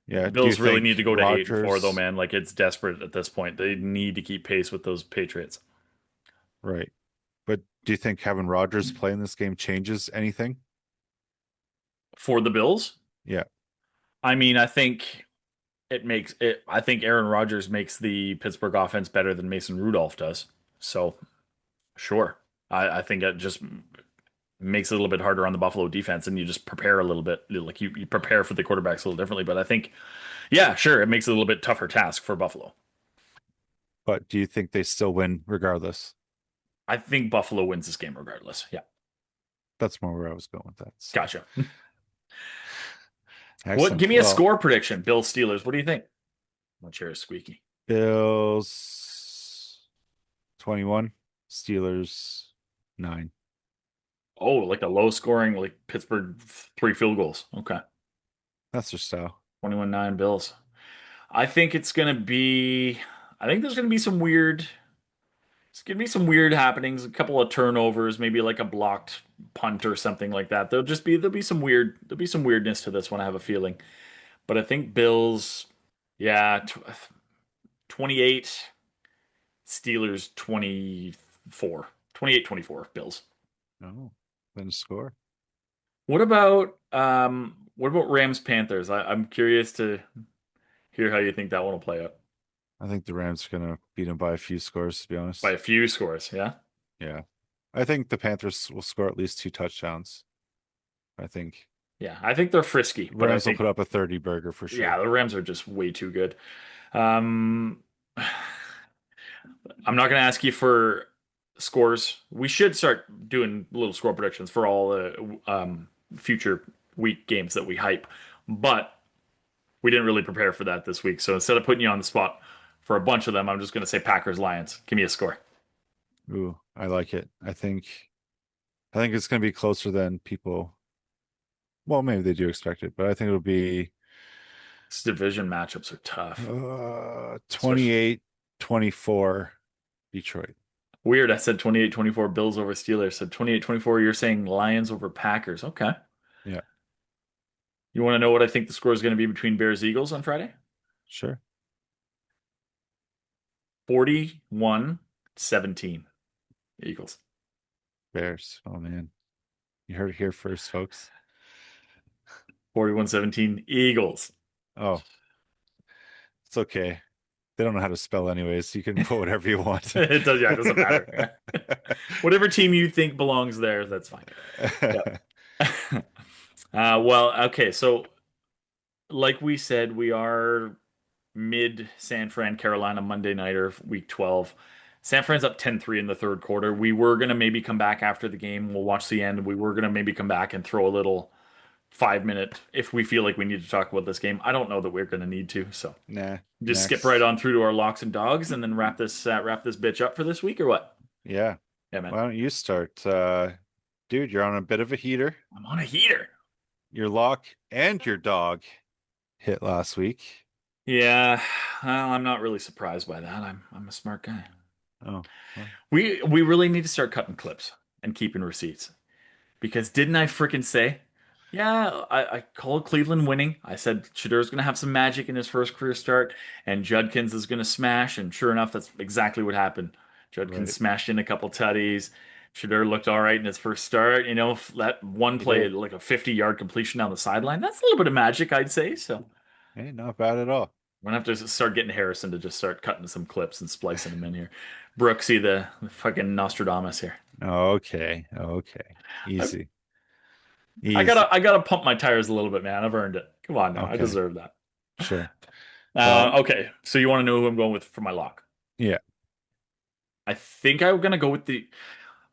Yeah. Do you Bills really need think to go to 8-4 though, Rodgers, man. Like it's desperate at this point. They need to keep pace with those Patriots. right? But do you think having Rodgers play in this game changes anything? For the Bills, Yeah. I mean, I think it makes it. I think Aaron Rodgers makes the Pittsburgh offense better than Mason Rudolph does. So sure, I think it just makes it a little bit harder on the Buffalo defense, and you just prepare a little bit. Like you prepare for the quarterbacks a little differently. But I think, yeah, sure, it makes it a little bit tougher task for Buffalo. But do you think they still win regardless? I think Buffalo wins this game regardless. Yeah, That's more where I was going with that. So gotcha. What? Give excellent. me a Well, score prediction. Bill Steelers. What do you think? My chair is squeaky. Bills 21, Steelers 9. Oh, like a low scoring, like Pittsburgh 3 field goals. Okay. That's their style. 21-9 Bills. I think it's gonna be I think there's gonna be some weird happenings, a couple of turnovers, maybe like a blocked punt or something like that. There'll be some weirdness to this one, I have a feeling. But I think Bills, yeah, 28, Steelers 24. 28-24 Bills. Oh, then score. What about Rams Panthers? I'm curious to hear how you think that one will play out. I think the Rams are going to beat them by a few scores, to be By honest. a few scores, yeah? Yeah. I think the Panthers will score at least 2 touchdowns. I think Yeah, I think they're frisky, but I Rams will think put up a 30 burger for yeah, sure. the Rams are just way too good. Um I'm not going to ask you for scores. We should start doing little score predictions for all the future week games that we hype, but we didn't really prepare for that this week. So instead of putting you on the spot for a bunch of them, I'm just going to say Packers Lions. Give me a score. Ooh, I like it. I think it's going to be closer than people, well, maybe they do expect it, but I think it'll be These division matchups are tough. Especially 28-24 Detroit. weird. I said 28-24 Bills over Steelers. So 28-24, you're saying Lions over Packers. Okay. Yeah, You want to know what I think the score is going to be between Bears Eagles on Friday? sure. 41-17 Eagles. Bears. Oh man. You heard it here first, folks. 41-17 Eagles. Oh, it's okay. They don't know how to spell anyways. You can put whatever you want. It does, yeah, it doesn't matter. Whatever team you think belongs there, that's fine. Yep. Well, okay, so like we said, we are mid San Fran, Carolina Monday nighter, week 12. San Fran's up 10-3 in the third quarter. We were going to maybe come back after the game. We'll watch the end. We were going to maybe come back and throw a little 5 minute if we feel like we need to talk about this game. I don't know that we're going to need to, so Nah, just skip right next. on through to our locks and dogs and then wrap this bitch up for this week or what? Yeah. Yeah, man. Why don't you start? Dude, you're on a bit of a heater. I'm on a heater. Your lock and your dog hit last week. Yeah, well, I'm not really surprised by that. I'm a smart guy. Oh, well, We really need to start cutting clips and keeping receipts. Because didn't I freaking say? Yeah, I called Cleveland winning. I said Shadur's going to have some magic in his first career start, and Judkins is going to smash. And sure enough, that's exactly what happened. Judkins right. smashed in a couple tutties. Shadur looked all right in his first start. You know, that one He play, did. like a 50-yard completion down the sideline, that's a little bit of magic, I'd say. So, Hey, not bad at all. I'm gonna have to start getting Harrison to just start cutting some clips and splicing them in here. Brooksee, the fucking Nostradamus here. Okay, okay. I, Easy, I gotta easy. I gotta pump my tires a little bit, man. I've earned it. Come on now, I Okay, deserve that. sure. Well, Okay, so you want to know who I'm going with for my lock? yeah. I think I'm gonna go with the.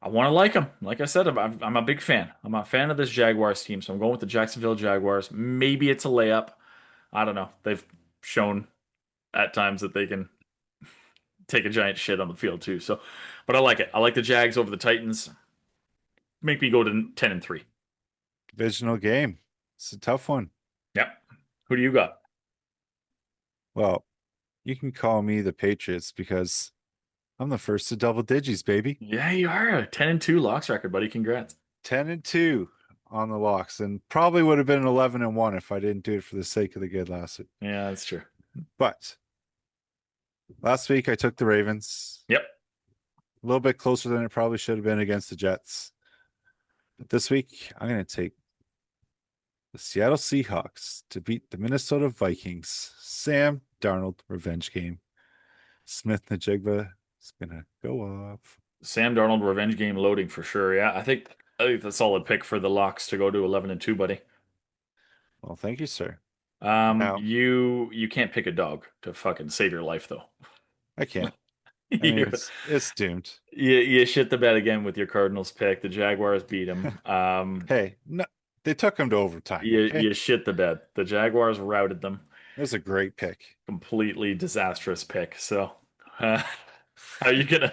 I want to like him. Like I said, I'm a big fan. I'm a fan of this Jaguars team, so I'm going with the Jacksonville Jaguars. Maybe it's a layup. I don't know. They've shown at times that they can take a giant shit on the field too. So, but I like it. I like the Jags over the Titans. Make me go to 10-3. Divisional game. It's a tough one. Yep. Who do you got? Well, you can call me the Patriots because I'm the first to double digits, baby. Yeah, you are a 10-2 locks record, buddy. Congrats. 10-2 on the locks, and probably would have been 11-1 if I didn't do it for the sake of the good last week. Yeah, that's true. But last week I took the Ravens. Yep. A little bit closer than it probably should have been against the Jets. But this week I'm going to take the Seattle Seahawks to beat the Minnesota Vikings. Sam Darnold revenge game. Smith Najigba is going to go off. Sam Darnold revenge game loading for sure. Yeah, I think that's a solid pick for the locks to go to 11-2, buddy. Well, thank you, sir. Um, Now, you you can't pick a dog to fucking save your life though. I can't. I mean, You, it's doomed. you shit the bed again with your Cardinals pick. The Jaguars beat them. Hey, no, they took him to overtime, okay? You shit the bed. The Jaguars routed them. It was a great pick. Completely disastrous pick. So, uh, how are you gonna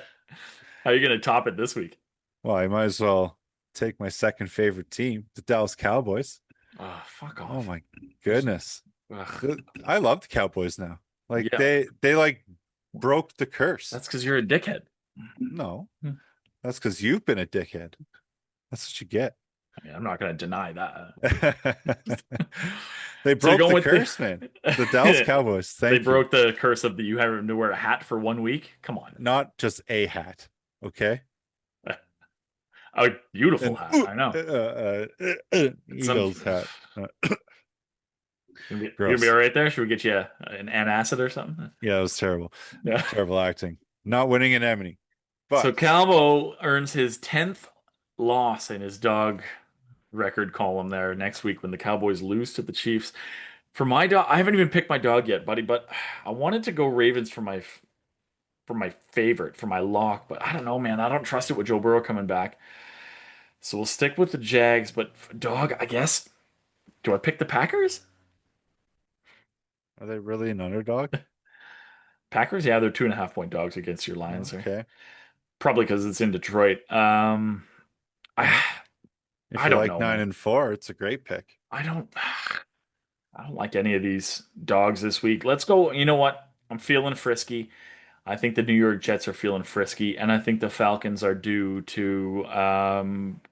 how are you gonna top it this week? Well, I might as well take my second favorite team, the Dallas Cowboys. Oh, fuck Oh off. my goodness. Ugh. I love the Cowboys now. Like Yeah, they like broke the curse. that's because you're a dickhead. No, I that's because you've been a dickhead. That's what you get. mean, I'm not gonna deny that. They So you're broke going the with curse, man. The Dallas the Cowboys. they Thank you. broke the curse of the you having to wear a hat for 1 week. Come on, Not just a hat, okay? a beautiful An hat. I know. Some Eagles hat. you'll be Gross. all right there. Should we get you an antacid or something? Yeah, it was terrible. Yeah. Terrible acting. Not winning an Emmy. So But Calvo earns his 10th loss in his dog record column there next week when the Cowboys lose to the Chiefs. For my dog, I haven't even picked my dog yet, buddy, but I wanted to go Ravens for my favorite, for my lock, but I don't know, man. I don't trust it with Joe Burrow coming back. So we'll stick with the Jags, but for dog, I guess. Do I pick the Packers? are they really an underdog? Packers, yeah, they're 2.5 point dogs against your Lions, right? Okay. Probably because it's in Detroit. I Well, if I you don't like know, 9 man. and 4, it's a great pick. I don't I don't like any of these dogs this week. Let's go. You know what? I'm feeling frisky. I think the New York Jets are feeling frisky, and I think the Falcons are due to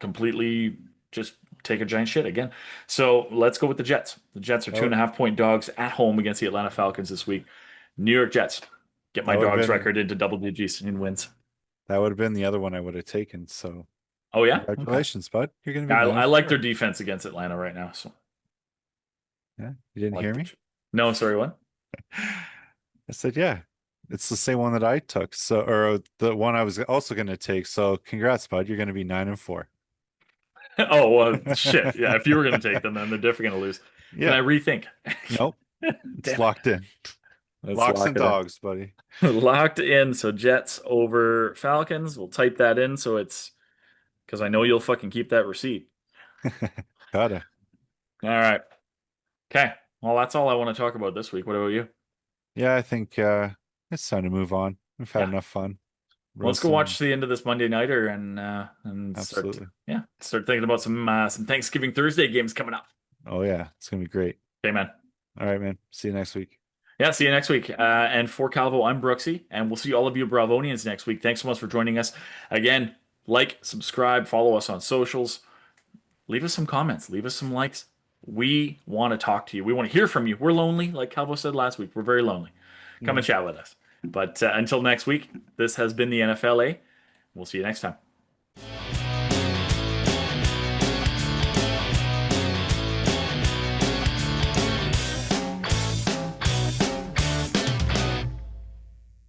completely just take a giant shit again. So let's go with the Jets. The Jets are That two and would a half point dogs at home against the Atlanta Falcons this week. New York Jets get my that would have dogs been record into double digits in wins. the other one I would have taken. So Oh yeah, okay. congratulations, bud. You're gonna be I, 9 and I like their 4. defense against Atlanta right now. So Yeah. You didn't I like hear the. me? No, sorry, what? I said, yeah. It's the same one that I took. So or the one I was also gonna take. So congrats, bud. You're gonna be 9 and 4. Oh well, shit. Yeah, if you were gonna take them, then they're definitely gonna lose. Can I Yeah. rethink? Nope. It's Damn it. locked in. Let's Locks lock and it in. dogs, buddy. Locked in. So Jets over Falcons. We'll type that in so it's because I know you'll fucking keep that receipt. Gotta. All right. Okay. Well, that's all I want to talk about this week. What about you? Yeah, I think it's time to move on. We've had Yeah. enough fun Well, let's go roasting. watch the end of this Monday nighter and start Absolutely. start thinking about some Thanksgiving Thursday games coming up. Oh yeah, it's gonna be great. Okay, man. All right, man. See you next week. Yeah, see you next week. And for Calvo, I'm Brooksy, and we'll see all of you Bravonians next week. Thanks so much for joining us. Again, like, subscribe, follow us on socials. Leave us some comments, leave us some likes. We want to talk to you. We want to hear from you. We're lonely, like Calvo said last week. We're very lonely. Come Yeah. and chat with us. But until next week, this has been the NFLA. We'll see you next time.